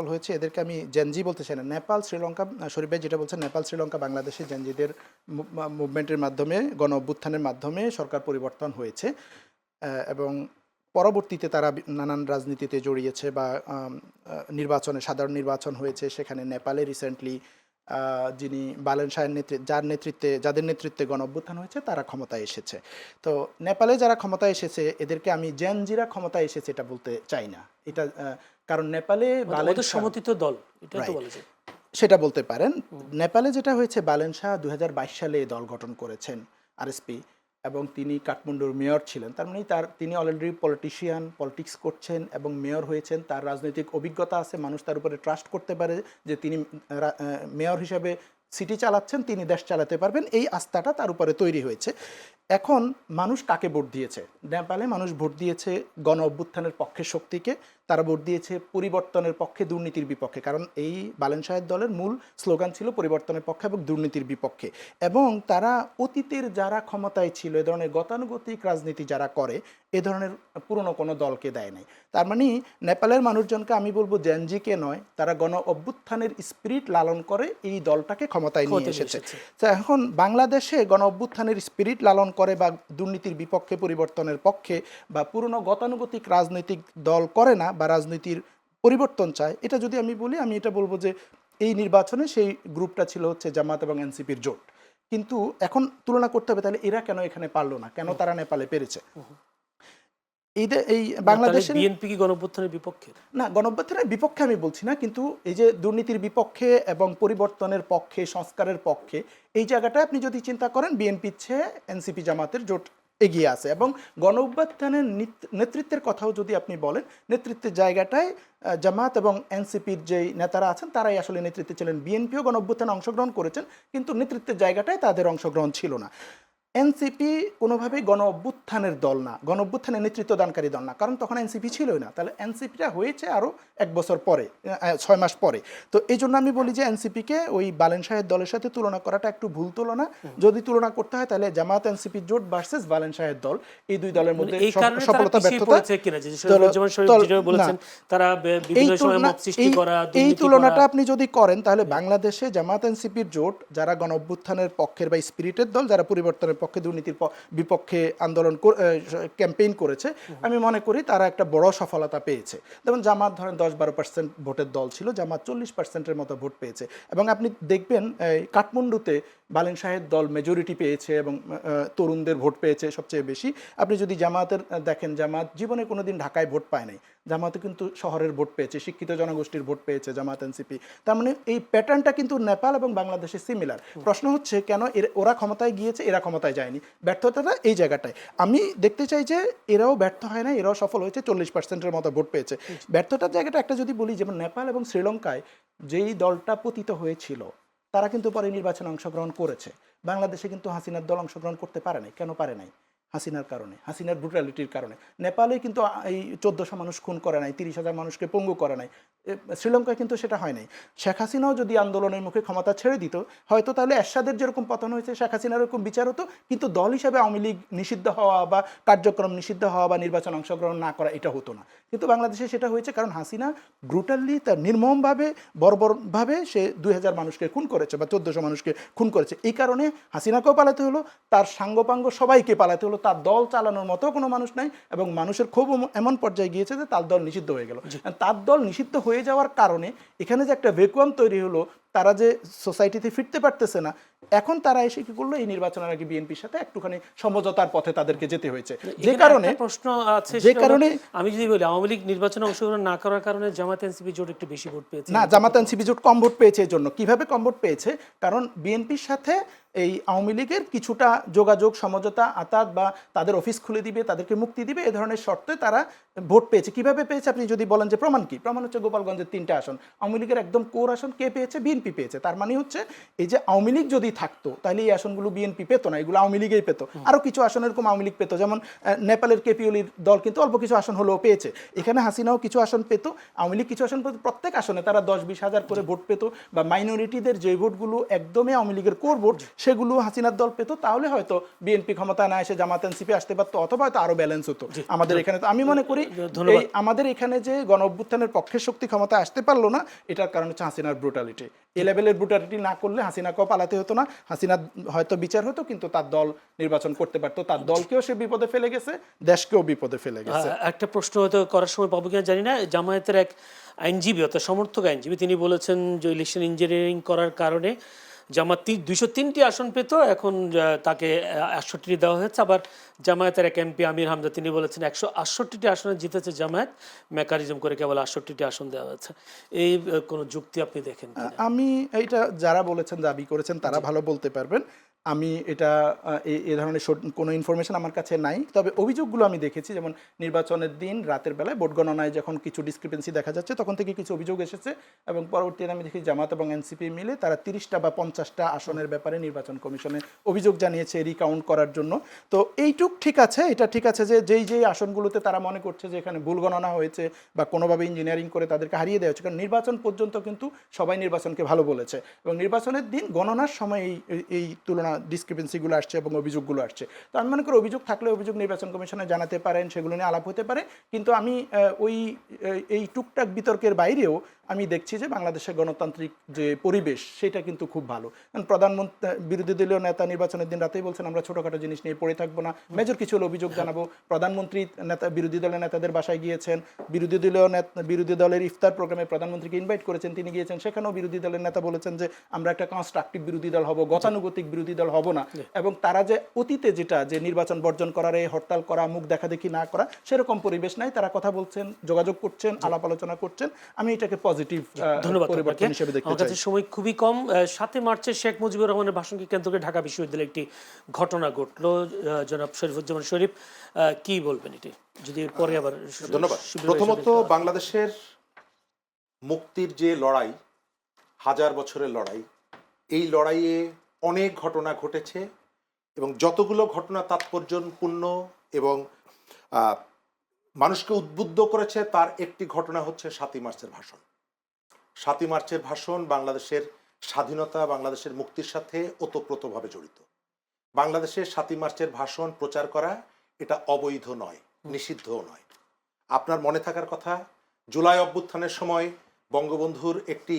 হয়েছে এদেরকে আমি জেনজি বলতে চাই না। নেপাল, শ্রীলঙ্কা, শরীফ ভাই যেটা বলছেন, নেপাল, শ্রীলঙ্কা, বাংলাদেশে জেনজিদের মুভমেন্টের মাধ্যমে, গণ অভ্যুত্থানের মাধ্যমে সরকার পরিবর্তন হয়েছে এবং পরবর্তীতে তারা নানান রাজনীতিতে জড়িয়েছে বা নির্বাচনে সাধারণ নির্বাচন হয়েছে, সেখানে নেপালে রিসেন্টলি যিনি বালেন শাহের যাদের নেতৃত্বে গণ অভ্যুত্থান হয়েছে তারা ক্ষমতায় এসেছে। তো নেপালে যারা ক্ষমতায় এসেছে এদেরকে আমি জেনজিরা ক্ষমতায় এসেছে এটা বলতে চাই না, এটা কারণ নেপালে বালেন শাহ সমর্থিত দল, এটা তো বলা যায়। সেটা বলতে পারেন। নেপালে যেটা হয়েছে, বালেন শাহ 2022 সালে এই দল গঠন করেছেন আরএসপি, এবং তিনি কাঠমান্ডুর মেয়র ছিলেন। তার মানে তিনি অলরেডি পলিটিক্স করছেন এবং মেয়র হয়েছেন, তার রাজনৈতিক অভিজ্ঞতা আছে, মানুষ তার উপরে ট্রাস্ট করতে পারে যে তিনি মেয়র হিসাবে সিটি চালাচ্ছেন, তিনি দেশ চালাতে পারবেন, এই আস্থাটা তার উপরে তৈরি হয়েছে। এখন মানুষ কাকে ভোট দিয়েছে? নেপালে মানুষ ভোট দিয়েছে গণ অভ্যুত্থানের পক্ষে শক্তিকে, তারা ভোট দিয়েছে পরিবর্তনের পক্ষে, দুর্নীতির বিপক্ষে। কারণ এই বালেন শাহের দলের মূল স্লোগান ছিল পরিবর্তনের পক্ষে এবং দুর্নীতির বিপক্ষে। এবং তারা অতীতের যারা ক্ষমতায় ছিল, এ ধরনের গতানুগতিক রাজনীতি যারা করে, এ ধরনের পুরনো কোনো দলকে দেয় নাই। তার মানে নেপালের মানুষজনকে আমি বলবো জেনজিকে নয়, তারা গণ অভ্যুত্থানের স্পিরিট লালন করে এই দলটাকে ক্ষমতায় নিয়ে এসেছে। তো এখন বাংলাদেশে গণ অভ্যুত্থানের স্পিরিট লালন করে বা দুর্নীতির বিপক্ষে, পরিবর্তনের পক্ষে বা পুরনো গতানুগতিক রাজনৈতিক দল করে না বা রাজনীতির পরিবর্তন চায়, এটা যদি আমি বলি, আমি এটা বলবো যে এই নির্বাচনে সেই গ্রুপটা ছিল হচ্ছে জামাত এবং এনসিপির জোট। কিন্তু এখন তুলনা করতে হবে, তাহলে এরা কেন এখানে পারলো না, কেন তারা নেপালে পেরেছে? এই বাংলাদেশে বিএনপি কি গণঅভ্যুত্থানের বিপক্ষে? না, গণঅভ্যুত্থানের বিপক্ষে আমি বলছি না, কিন্তু এই যে দুর্নীতির বিপক্ষে এবং পরিবর্তনের পক্ষে, সংস্কারের পক্ষে, এই জায়গাটা আপনি যদি চিন্তা করেন, বিএনপির চেয়ে এনসিপি জামাতের জোট এগিয়ে আছে। এবং গণঅভ্যুত্থানের নেতৃত্বের কথাও যদি আপনি বলেন, নেতৃত্বের জায়গাটায় জামাত এবং এনসিপির যেই নেতারা আছেন তারাই আসলে নেতৃত্বে ছিলেন। বিএনপিও গণঅভ্যুত্থানে অংশগ্রহণ করেছেন, কিন্তু নেতৃত্বের জায়গাটায় তাদের অংশগ্রহণ ছিল না। এনসিপি কোনোভাবেই গণ অভ্যুত্থানের দল না, গণ অভ্যুত্থানের নেতৃত্ব দানকারী দল না, কারণ তখন এনসিপি ছিলই না। তাহলে এনসিপিটা হয়েছে আরও 1 বছর পরে, 6 মাস পরে। তো এই জন্য আমি বলি যে এনসিপিকে ওই বালেন শাহের দলের সাথে তুলনা করাটা একটু ভুল তুলনা। যদি তুলনা করতে হয় তাহলে জামাত এনসিপি জোট ভার্সেস বালেন শাহের দল, এই দুই দলের মধ্যে সফলতা ব্যর্থতা, এই তুলনাটা আপনি যদি করেন তাহলে বাংলাদেশে জামাত এনসিপির জোট, যারা গণ অভ্যুত্থানের পক্ষের বা স্পিরিটের দল, যারা পরিবর্তনের পক্ষে, দুর্নীতির বিপক্ষে আন্দোলন ক্যাম্পেইন করেছে, আমি মনে করি তারা একটা বড় সফলতা পেয়েছে। যেমন জামাত ধরেন 10-12% ভোটের দল ছিল, জামাত 40%-এর মতো ভোট পেয়েছে। এবং আপনি দেখবেন কাঠমান্ডুতে বালেন শাহের দল মেজরিটি পেয়েছে এবং তরুণদের ভোট পেয়েছে সবচেয়ে বেশি। আপনি যদি জামাতের দেখেন, জামাত জীবনে কোনোদিন ঢাকায় ভোট পায় নাই, জামাতে কিন্তু শহরের ভোট পেয়েছে, শিক্ষিত জনগোষ্ঠীর ভোট পেয়েছে জামাত এনসিপি। তার মানে এই প্যাটার্নটা কিন্তু নেপাল এবং বাংলাদেশে সিমিলার। প্রশ্ন হচ্ছে কেন ওরা ক্ষমতায় গিয়েছে, এরা ক্ষমতায় যায়নি? ব্যর্থতাটা এই জায়গাটায়। আমি দেখতে চাই যে এরাও ব্যর্থ হয় না, এরাও সফল হয়েছে, 40%-এর মতো ভোট পেয়েছে। ব্যর্থতার জায়গাটা একটা যদি বলি, যেমন নেপাল এবং শ্রীলঙ্কায় যেই দলটা পতিত হয়েছিল তারা কিন্তু পরে নির্বাচনে অংশগ্রহণ করেছে। বাংলাদেশে কিন্তু হাসিনার দল অংশগ্রহণ করতে পারে নাই। কেন পারে নাই? হাসিনার কারণে, হাসিনার ব্রুটালিটির কারণে। নেপালে কিন্তু এই 1400 মানুষ খুন করে নাই, 30,000 মানুষকে পঙ্গু করে নাই। শ্রীলঙ্কায় কিন্তু সেটা হয় নাই। শেখ হাসিনাও যদি আন্দোলনের মুখে ক্ষমতা ছেড়ে দিত, হয়তো তাহলে এরশাদের যেরকম পতন হয়েছে শেখ হাসিনার এরকম বিচার হতো, কিন্তু দল হিসাবে আওয়ামী লীগ নিষিদ্ধ হওয়া বা কার্যক্রম নিষিদ্ধ হওয়া বা নির্বাচন অংশগ্রহণ না করা, এটা হতো না। কিন্তু বাংলাদেশে সেটা হয়েছে, কারণ হাসিনা ব্রুটালি, তার নির্মমভাবে, বর্বরভাবে সে 2000 মানুষকে খুন করেছে বা 1400 মানুষকে খুন করেছে। এই কারণে হাসিনাকেও পালাতে হলো, তার সাঙ্গপাঙ্গ সবাইকে পালাতে হলো, তার দল চালানোর মতো কোনো মানুষ নাই। এবং মানুষের ক্ষোভ এমন পর্যায়ে গিয়েছে যে তার দল নিষিদ্ধ হয়ে গেল। তার দল নিষিদ্ধ হয়ে যাওয়ার কারণে এখানে যে একটা ভ্যাকুয়াম তৈরি হলো, তারা যে সোসাইটিতে ফিরতে পারতেছে না, এখন তারা এসে কি করলো, এই নির্বাচনের আগে বিএনপির সাথে একটুখানি সমঝোতার পথে তাদেরকে যেতে হয়েছে। যে কারণে প্রশ্ন আছে, যে কারণে আমি যদি বলি আওয়ামী লীগ নির্বাচনে অংশগ্রহণ না করার কারণে জামাত এনসিপি জোট একটু বেশি ভোট পেয়েছে। না, জামাত এনসিপি জোট কম ভোট পেয়েছে। এর জন্য কিভাবে কম ভোট পেয়েছে? কারণ বিএনপির সাথে এই আওয়ামী লীগের কিছুটা যোগাযোগ, সমঝোতা, আতাত বা তাদের অফিস খুলে দিবে, তাদেরকে মুক্তি দিবে, এ ধরনের শর্তে তারা ভোট পেয়েছে। কিভাবে পেয়েছে আপনি যদি বলেন যে প্রমাণ কি? প্রমাণ হচ্ছে গোপালগঞ্জের 3টে আসন আওয়ামী লীগের একদম কোর আসন কে পেয়েছে? বিএনপি পেয়েছে। তার মানে হচ্ছে এই যে আওয়ামী লীগ যদি থাকতো তাহলে এই আসনগুলো বিএনপি পেতো না, এগুলো আওয়ামী লীগই পেতো। আরও কিছু আসন এরকম আওয়ামী লীগ পেতো, যেমন নেপালের কেপিওলির দল কিন্তু অল্প কিছু আসন হলেও পেয়েছে। এখানে হাসিনাও কিছু আসন পেতো, আওয়ামী লীগ কিছু আসন পেতো। প্রত্যেক আসনে তারা 10-20 হাজার করে ভোট পেতো, বা মাইনরিটিদের যে ভোটগুলো একদমই আওয়ামী লীগের কোর ভোট, সেগুলো হাসিনার দল পেতো। তাহলে হয়তো বিএনপি ক্ষমতায় না এসে জামাত এনসিপি আসতে পারতো, অথবা হয়তো আরো ব্যালেন্স হতো আমাদের এখানে। তো আমি মনে করি আমাদের এখানে যে গণ অভ্যুত্থানের পক্ষের শক্তি ক্ষমতা আসতে পারলো না, এটার কারণ হচ্ছে হাসিনার ব্রুটালিটি। এ লেভেলের ব্রুটালিটি না করলে হাসিনাকেও পালাতে হতো না, হাসিনা হয়তো বিচার হতো কিন্তু তার দল নির্বাচন করতে পারতো, তার দলকেও সে বিপদে ফেলে গেছে, দেশকেও বিপদে ফেলে গেছে। একটা প্রশ্ন হয়তো করার সময় পাবো কিনা জানি না, জামায়াতের এক আইনজীবী অর্থাৎ সমর্থক আইনজীবী তিনি বলেছেন যে ইলেকশন ইঞ্জিনিয়ারিং করার কারণে জামাত 203টি আসন পেত, এখন তাকে 68টি দেওয়া হয়েছে। আবার জামায়াতের এক এমপি আমির হামজা তিনি বলেছেন 168টি আসনে জিতেছে জামায়াত, মেকানিজম করে কেবল 68টি আসন দেওয়া হয়েছে। এই কোনো যুক্তি আপনি দেখেন কিনা? আমি এইটা যারা বলেছেন, দাবি করেছেন তারা ভালো বলতে পারবেন। আমি এটা এ ধরনের কোনো ইনফরমেশন আমার কাছে নাই। তবে অভিযোগগুলো আমি দেখেছি, যেমন নির্বাচনের দিন রাতের বেলায় ভোট গণনায় যখন কিছু ডিসক্রিপেন্সি দেখা যাচ্ছে তখন থেকে কিছু অভিযোগ এসেছে, এবং পরবর্তীতে আমি দেখি জামাত এবং এনসিপি মিলে তারা 30টা বা 50টা আসনের ব্যাপারে নির্বাচন কমিশনে অভিযোগ জানিয়েছে রিকাউন্ট করার জন্য। তো এইটুক ঠিক আছে, এটা ঠিক আছে যে যেই আসনগুলোতে তারা মনে করছে যে এখানে ভুল গণনা হয়েছে বা কোনোভাবে ইঞ্জিনিয়ারিং করে তাদেরকে হারিয়ে দেওয়া হচ্ছে, কারণ নির্বাচন পর্যন্ত কিন্তু সবাই নির্বাচনকে ভালো বলেছে, এবং নির্বাচনের দিন গণনার সময় এই তুলনা ডিসক্রিপেন্সিগুলো আসছে এবং অভিযোগগুলো আসছে। তো আমি মনে করি অভিযোগ থাকলে অভিযোগ নির্বাচন কমিশনে জানাতে পারেন, সেগুলো নিয়ে আলাপ হতে পারে। কিন্তু আমি এই টুকটাক বিতর্কের বাইরেও আমি দেখছি যে বাংলাদেশের গণতান্ত্রিক যে পরিবেশ সেটা কিন্তু খুব ভালো। কারণ প্রধানমন্ত্রী, বিরোধী দলীয় নেতা নির্বাচনের দিন রাতেই বলছেন আমরা ছোটোখাটো জিনিস নিয়ে পড়ে থাকবো না, মেজর কিছু হলে অভিযোগ জানাবো। প্রধানমন্ত্রী বিরোধী দলের নেতাদের বাসায় গিয়েছেন, বিরোধী দলের ইফতার প্রোগ্রামে প্রধানমন্ত্রীকে ইনভাইট করেছেন, তিনি গিয়েছেন, সেখানেও বিরোধী দলের নেতা বলেছেন যে আমরা একটা কনস্ট্রাকটিভ বিরোধী দল হব, গতানুগতিক বিরোধী দল হব না। এবং তারা যে অতীতে যে নির্বাচন বর্জন করার, হরতাল করা, মুখ দেখাদেখি না করা, সেরকম পরিবেশ নাই। তারা কথা বলছেন, যোগাযোগ করছেন, আলাপ আলোচনা করছেন। আমি এটাকে পজিটিভ পরিবর্তন হিসেবে দেখতে চাই। সময় খুবই কম। 7 মার্চে শেখ মুজিবুর রহমানের ভাষণকে কেন্দ্র করে ঢাকা বিশ্ববিদ্যালয়ে একটি ঘটনা ঘটলো। জনাব শরীফুজ্জামান শরীফ, কি বলবেন এটি, যদি পরে আবার? ধন্যবাদ। প্রথমত বাংলাদেশের মুক্তির যে লড়াই, হাজার বছরের লড়াই, এই লড়াইয়ে অনেক ঘটনা ঘটেছে এবং যতগুলো ঘটনা তাৎপর্যপূর্ণ এবং মানুষকে উদ্বুদ্ধ করেছে তার একটি ঘটনা হচ্ছে 7ই মার্চের ভাষণ। 7ই মার্চের ভাষণ বাংলাদেশের স্বাধীনতা, বাংলাদেশের মুক্তির সাথে ওতপ্রোতভাবে জড়িত। বাংলাদেশের 7ই মার্চের ভাষণ প্রচার করা এটা অবৈধ নয়, নিষিদ্ধও নয়। আপনার মনে থাকার কথা, জুলাই অভ্যুত্থানের সময় বঙ্গবন্ধুর একটি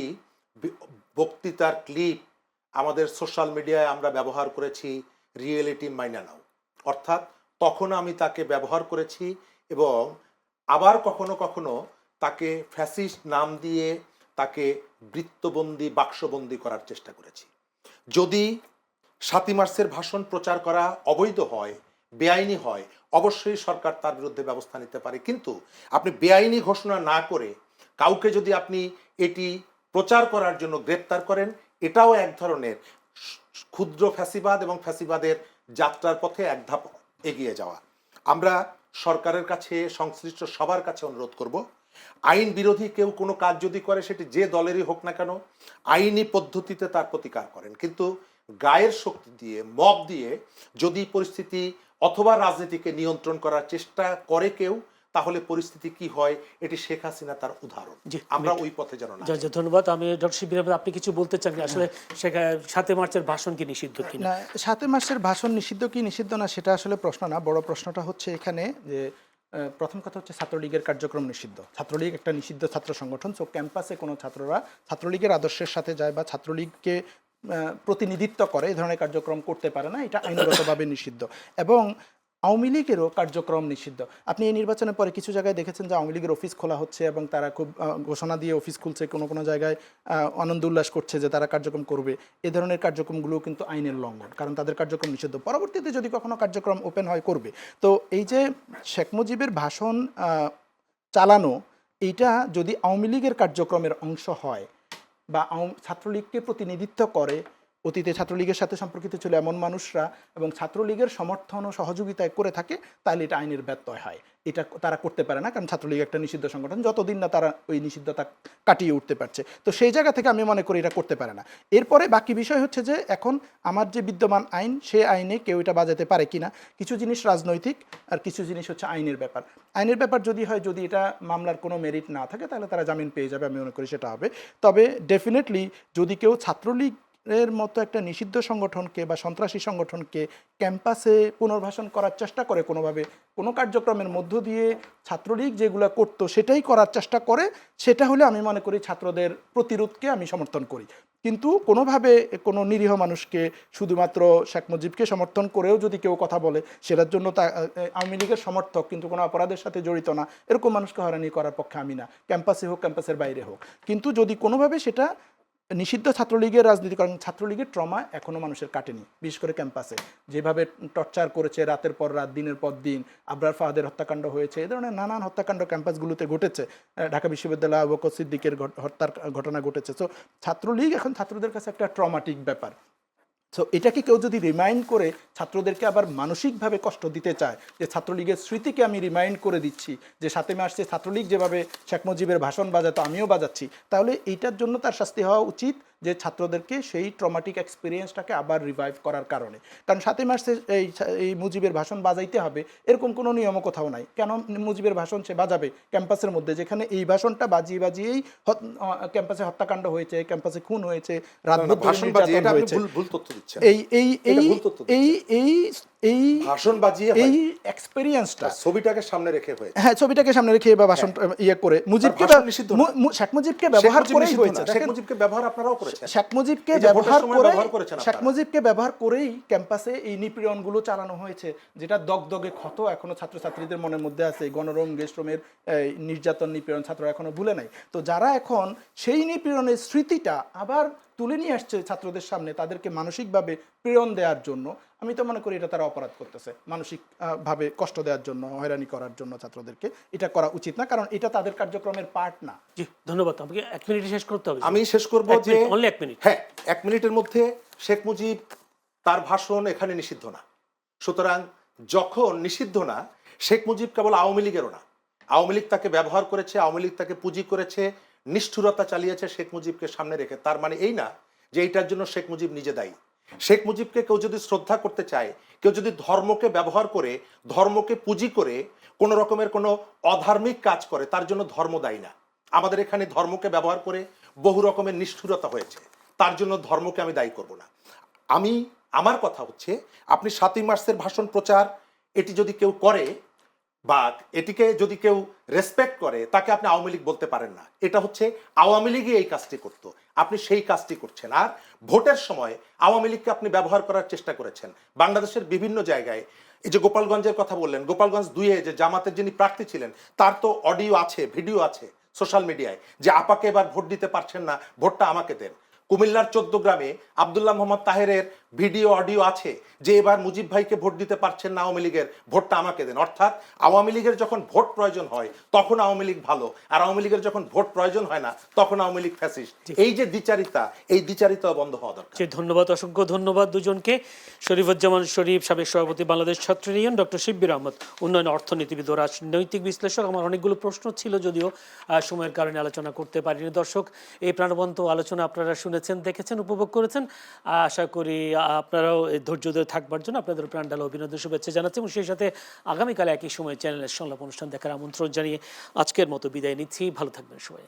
বক্তৃতার ক্লিপ আমাদের সোশ্যাল মিডিয়ায় আমরা ব্যবহার করেছি, রিয়েলিটি মাইনা নাও। অর্থাৎ তখন আমি তাকে ব্যবহার করেছি এবং আবার কখনো কখনো তাকে ফ্যাসিস্ট নাম দিয়ে তাকে বৃত্তবন্দি, বাক্সবন্দি করার চেষ্টা করেছি। যদি 7ই মার্চের ভাষণ প্রচার করা অবৈধ হয়, বেআইনি হয়, অবশ্যই সরকার তার বিরুদ্ধে ব্যবস্থা নিতে পারে। কিন্তু আপনি বেআইনি ঘোষণা না করে কাউকে যদি আপনি এটি প্রচার করার জন্য গ্রেপ্তার করেন, এটাও এক ধরনের ক্ষুদ্র ফ্যাসিবাদ এবং ফ্যাসিবাদের যাত্রার পথে এক ধাপ এগিয়ে যাওয়া। আমরা সরকারের কাছে, সংশ্লিষ্ট সবার কাছে অনুরোধ করব, আইন বিরোধী কেউ কোনো কাজ যদি করে, সেটি যে দলেরই হোক না কেন, আইনি পদ্ধতিতে তার প্রতিকার করেন। কিন্তু গায়ের শক্তি দিয়ে, মব দিয়ে যদি পরিস্থিতি অথবা রাজনীতিকে নিয়ন্ত্রণ করার চেষ্টা করে কেউ, তাহলে পরিস্থিতি কি হয়, এটি শেখ হাসিনা তার উদাহরণ। আমরা ওই পথে যেন না। ধন্যবাদ। আমি ডক্টর শিবির আহমেদ, আপনি কিছু বলতে চান আসলে 7ই মার্চের ভাষণ কি নিষিদ্ধ কিনা? না, 7ই মার্চের ভাষণ নিষিদ্ধ কি নিষিদ্ধ না সেটা আসলে প্রশ্ন না। বড় প্রশ্নটা হচ্ছে এখানে যে প্রথম কথা হচ্ছে ছাত্রলীগের কার্যক্রম নিষিদ্ধ। ছাত্রলীগ একটা নিষিদ্ধ ছাত্র সংগঠন। সো ক্যাম্পাসে কোনো ছাত্ররা ছাত্রলীগের আদর্শের সাথে যায় বা ছাত্রলীগকে প্রতিনিধিত্ব করে এই ধরনের কার্যক্রম করতে পারে না, এটা আইনগতভাবে নিষিদ্ধ। এবং আওয়ামী লীগেরও কার্যক্রম নিষিদ্ধ। আপনি এই নির্বাচনের পরে কিছু জায়গায় দেখেছেন যে আওয়ামী লীগের অফিস খোলা হচ্ছে এবং তারা খুব ঘোষণা দিয়ে অফিস খুলছে, কোনো কোনো জায়গায় আনন্দ উল্লাস করছে যে তারা কার্যক্রম করবে। এ ধরনের কার্যক্রমগুলো কিন্তু আইনের লঙ্ঘন, কারণ তাদের কার্যক্রম নিষিদ্ধ। পরবর্তীতে যদি কখনো কার্যক্রম ওপেন হয়, করবে। তো এই যে শেখ মুজিবের ভাষণ চালানো, এইটা যদি আওয়ামী লীগের কার্যক্রমের অংশ হয় বা ছাত্রলীগকে প্রতিনিধিত্ব করে, অতীতে ছাত্রলীগের সাথে সম্পর্কিত ছিল এমন মানুষরা এবং ছাত্রলীগের সমর্থন ও সহযোগিতায় করে থাকে, তাহলে এটা আইনের ব্যত্যয় হয়। এটা তারা করতে পারে না, কারণ ছাত্রলীগ একটা নিষিদ্ধ সংগঠন, যতদিন না তারা ওই নিষিদ্ধতা কাটিয়ে উঠতে পারছে। তো সেই জায়গা থেকে আমি মনে করি এটা করতে পারে না। এরপরে বাকি বিষয় হচ্ছে যে এখন আমার যে বিদ্যমান আইন, সেই আইনে কেউ এটা বাজাতে পারে কিনা। কিছু জিনিস রাজনৈতিক আর কিছু জিনিস হচ্ছে আইনের ব্যাপার। আইনের ব্যাপার যদি হয়, যদি এটা মামলার কোনো মেরিট না থাকে, তাহলে তারা জামিন পেয়ে যাবে, আমি মনে করি সেটা হবে। তবে ডেফিনেটলি যদি কেউ ছাত্রলীগ এর মতো একটা নিষিদ্ধ সংগঠনকে বা সন্ত্রাসী সংগঠনকে ক্যাম্পাসে পুনর্বাসন করার চেষ্টা করে কোনোভাবে, কোনো কার্যক্রমের মধ্য দিয়ে ছাত্রলীগ যেগুলো করতো সেটাই করার চেষ্টা করে, সেটা হলে আমি মনে করি ছাত্রদের প্রতিরোধকে আমি সমর্থন করি। কিন্তু কোনোভাবে কোনো নিরীহ মানুষকে শুধুমাত্র শেখ মুজিবকে সমর্থন করেও যদি কেউ কথা বলে সেটার জন্য তা আওয়ামী লীগের সমর্থক কিন্তু কোনো অপরাধের সাথে জড়িত না, এরকম মানুষকে হয়রানি করার পক্ষে আমি না, ক্যাম্পাসে হোক ক্যাম্পাসের বাইরে হোক। কিন্তু যদি কোনোভাবে সেটা নিষিদ্ধ ছাত্রলীগের রাজনীতি, কারণ ছাত্রলীগের ট্রমা এখনও মানুষের কাটেনি, বিশেষ করে ক্যাম্পাসে যেভাবে টর্চার করেছে রাতের পর রাত, দিনের পর দিন, আবরার ফাহাদের হত্যাকাণ্ড হয়েছে, এ ধরনের নানান হত্যাকাণ্ড ক্যাম্পাসগুলোতে ঘটেছে। ঢাকা বিশ্ববিদ্যালয় আবু বকর সিদ্দিকের হত্যার ঘটনা ঘটেছে। তো ছাত্রলীগ এখন ছাত্রদের কাছে একটা ট্রমাটিক ব্যাপার। সো এটাকে কেউ যদি রিমাইন্ড করে ছাত্রদেরকে আবার মানসিকভাবে কষ্ট দিতে চায়, যে ছাত্রলীগের স্মৃতিকে আমি রিমাইন্ড করে দিচ্ছি যে 7 মার্চে ছাত্রলীগ যেভাবে শেখ মুজিবের ভাষণ বাজাতো আমিও বাজাচ্ছি, তাহলে এইটার জন্য তার শাস্তি হওয়া উচিত, যে ছাত্রদেরকে সেই ট্রমাটিক এক্সপিরিয়েন্সটাকে আবার রিভাইভ করার কারণে। কারণ 7 মার্চে এই মুজিবের ভাষণ বাজাইতে হবে এরকম কোনো নিয়মও কোথাও নাই। কেন মুজিবের ভাষণ সে বাজাবে ক্যাম্পাসের মধ্যে, যেখানে এই ভাষণটা বাজিয়েই ক্যাম্পাসে হত্যাকাণ্ড হয়েছে, ক্যাম্পাসে খুন হয়েছে, ভাষণ বাজিয়ে, এটা আপনি ভুল তথ্য দিচ্ছেন। এই ভাষণ বাজিয়ে এই এক্সপেরিয়েন্সটা ছবিটাকে সামনে রেখে হয়েছে। হ্যাঁ, ছবিটাকে সামনে রেখে বা ভাষণ ইয়ে করে মুজিবকে শেখ মুজিবকে ব্যবহার করেই হয়েছে। শেখ মুজিবকে ব্যবহার আপনারাও করেছেন। শেখ মুজিবকে ব্যবহার করেই ক্যাম্পাসে এই নিপীড়নগুলো চালানো হয়েছে, যেটা দগদগে ক্ষত এখনো ছাত্রছাত্রীদের মনের মধ্যে আছে। গণরম গেস্টরুমের নির্যাতন নিপীড়ন ছাত্ররা এখনো ভুলে নাই। তো যারা এখন সেই নিপীড়নের স্মৃতিটা আবার তুলে নিয়ে আসছে ছাত্রদের সামনে, তাদেরকে মানসিকভাবে পীড়ন দেওয়ার জন্য, আমি তো মনে করি এটা তারা অপরাধ করতেছে। মানসিক ভাবে কষ্ট দেওয়ার জন্য, হয়রানি করার জন্য ছাত্রদেরকে এটা করা উচিত না, কারণ এটা তাদের কার্যক্রমের পার্ট না। জি, ধন্যবাদ। আমাকে 1 মিনিটে শেষ করতে হবে। আমি শেষ করব যে অনলি 1 মিনিট। হ্যাঁ, 1 মিনিটের মধ্যে শেখ মুজিব তার ভাষণ এখানে নিষিদ্ধ না। সুতরাং যখন নিষিদ্ধ না, শেখ মুজিব কেবল আওয়ামী লীগেরও না, আওয়ামী লীগ তাকে ব্যবহার করেছে, আওয়ামী লীগ তাকে পুঁজি করেছে, নিষ্ঠুরতা চালিয়েছে শেখ মুজিবকে সামনে রেখে। তার মানে এই না যে এইটার জন্য শেখ মুজিব নিজে দায়ী। শেখ মুজিবকে কেউ যদি শ্রদ্ধা করতে চায়, কেউ যদি ধর্মকে ব্যবহার করে, ধর্মকে পুঁজি করে কোন রকমের কোনো অধার্মিক কাজ করে, তার জন্য ধর্ম দায়ী না। আমাদের এখানে ধর্মকে ব্যবহার করে বহু রকমের নিষ্ঠুরতা হয়েছে, তার জন্য ধর্মকে আমি দায়ী করব না। আমার কথা হচ্ছে, আপনি 7ই মার্চের ভাষণ প্রচার এটি যদি কেউ করে বা এটিকে যদি কেউ রেসপেক্ট করে, তাকে আপনি আওয়ামী লীগ বলতে পারেন না। এটা হচ্ছে আওয়ামী লীগই এই কাজটি করতো, আপনি সেই কাজটি করছেন। আর ভোটের সময় আওয়ামী লীগকে আপনি ব্যবহার করার চেষ্টা করেছেন বাংলাদেশের বিভিন্ন জায়গায়। এই যে গোপালগঞ্জের কথা বললেন, গোপালগঞ্জ 2-এ যে জামাতের যিনি প্রার্থী ছিলেন, তার তো অডিও আছে, ভিডিও আছে সোশ্যাল মিডিয়ায়, যে আপাকে এবার ভোট দিতে পারছেন না, ভোটটা আমাকে দেন। কুমিল্লার 14 গ্রামে আব্দুল্লাহ মোহাম্মদ তাহেরের ভিডিও অডিও আছে যে এবার মুজিব ভাইকে ভোট দিতে পারছেন না আওয়ামী লীগের, ভোটটা আমাকে দেন। অর্থাৎ আওয়ামী লীগের যখন ভোট প্রয়োজন হয় তখন আওয়ামী লীগ ভালো, আর আওয়ামী লীগের যখন ভোট প্রয়োজন হয় না তখন আওয়ামী লীগ ফ্যাসিস্ট। এই যে দ্বিচারিতা, এই দ্বিচারিতা বন্ধ হওয়া দরকার। ধন্যবাদ, অসংখ্য ধন্যবাদ দুজনকে। শরীফুজ্জামান শরীফ, সাবেক সভাপতি বাংলাদেশ ছাত্র ইউনিয়ন, ডক্টর শিব্বির আহমদ, উন্নয়ন অর্থনীতিবিদ ও রাজনৈতিক বিশ্লেষক। আমার অনেকগুলো প্রশ্ন ছিল, যদিও সময়ের কারণে আলোচনা করতে পারিনি। দর্শক, এই প্রাণবন্ত আলোচনা আপনারা শুনেছেন, দেখেছেন, উপভোগ করেছেন। আশা করি আপনারাও ধৈর্য ধরে থাকবার জন্য আপনাদের প্রাণঢালা অভিনন্দন, শুভেচ্ছা জানাচ্ছি এবং সেই সাথে আগামীকাল একই সময় চ্যানেলের সংলাপ অনুষ্ঠান দেখার আমন্ত্রণ জানিয়ে আজকের মতো বিদায় নিচ্ছি। ভালো থাকবেন সবাই।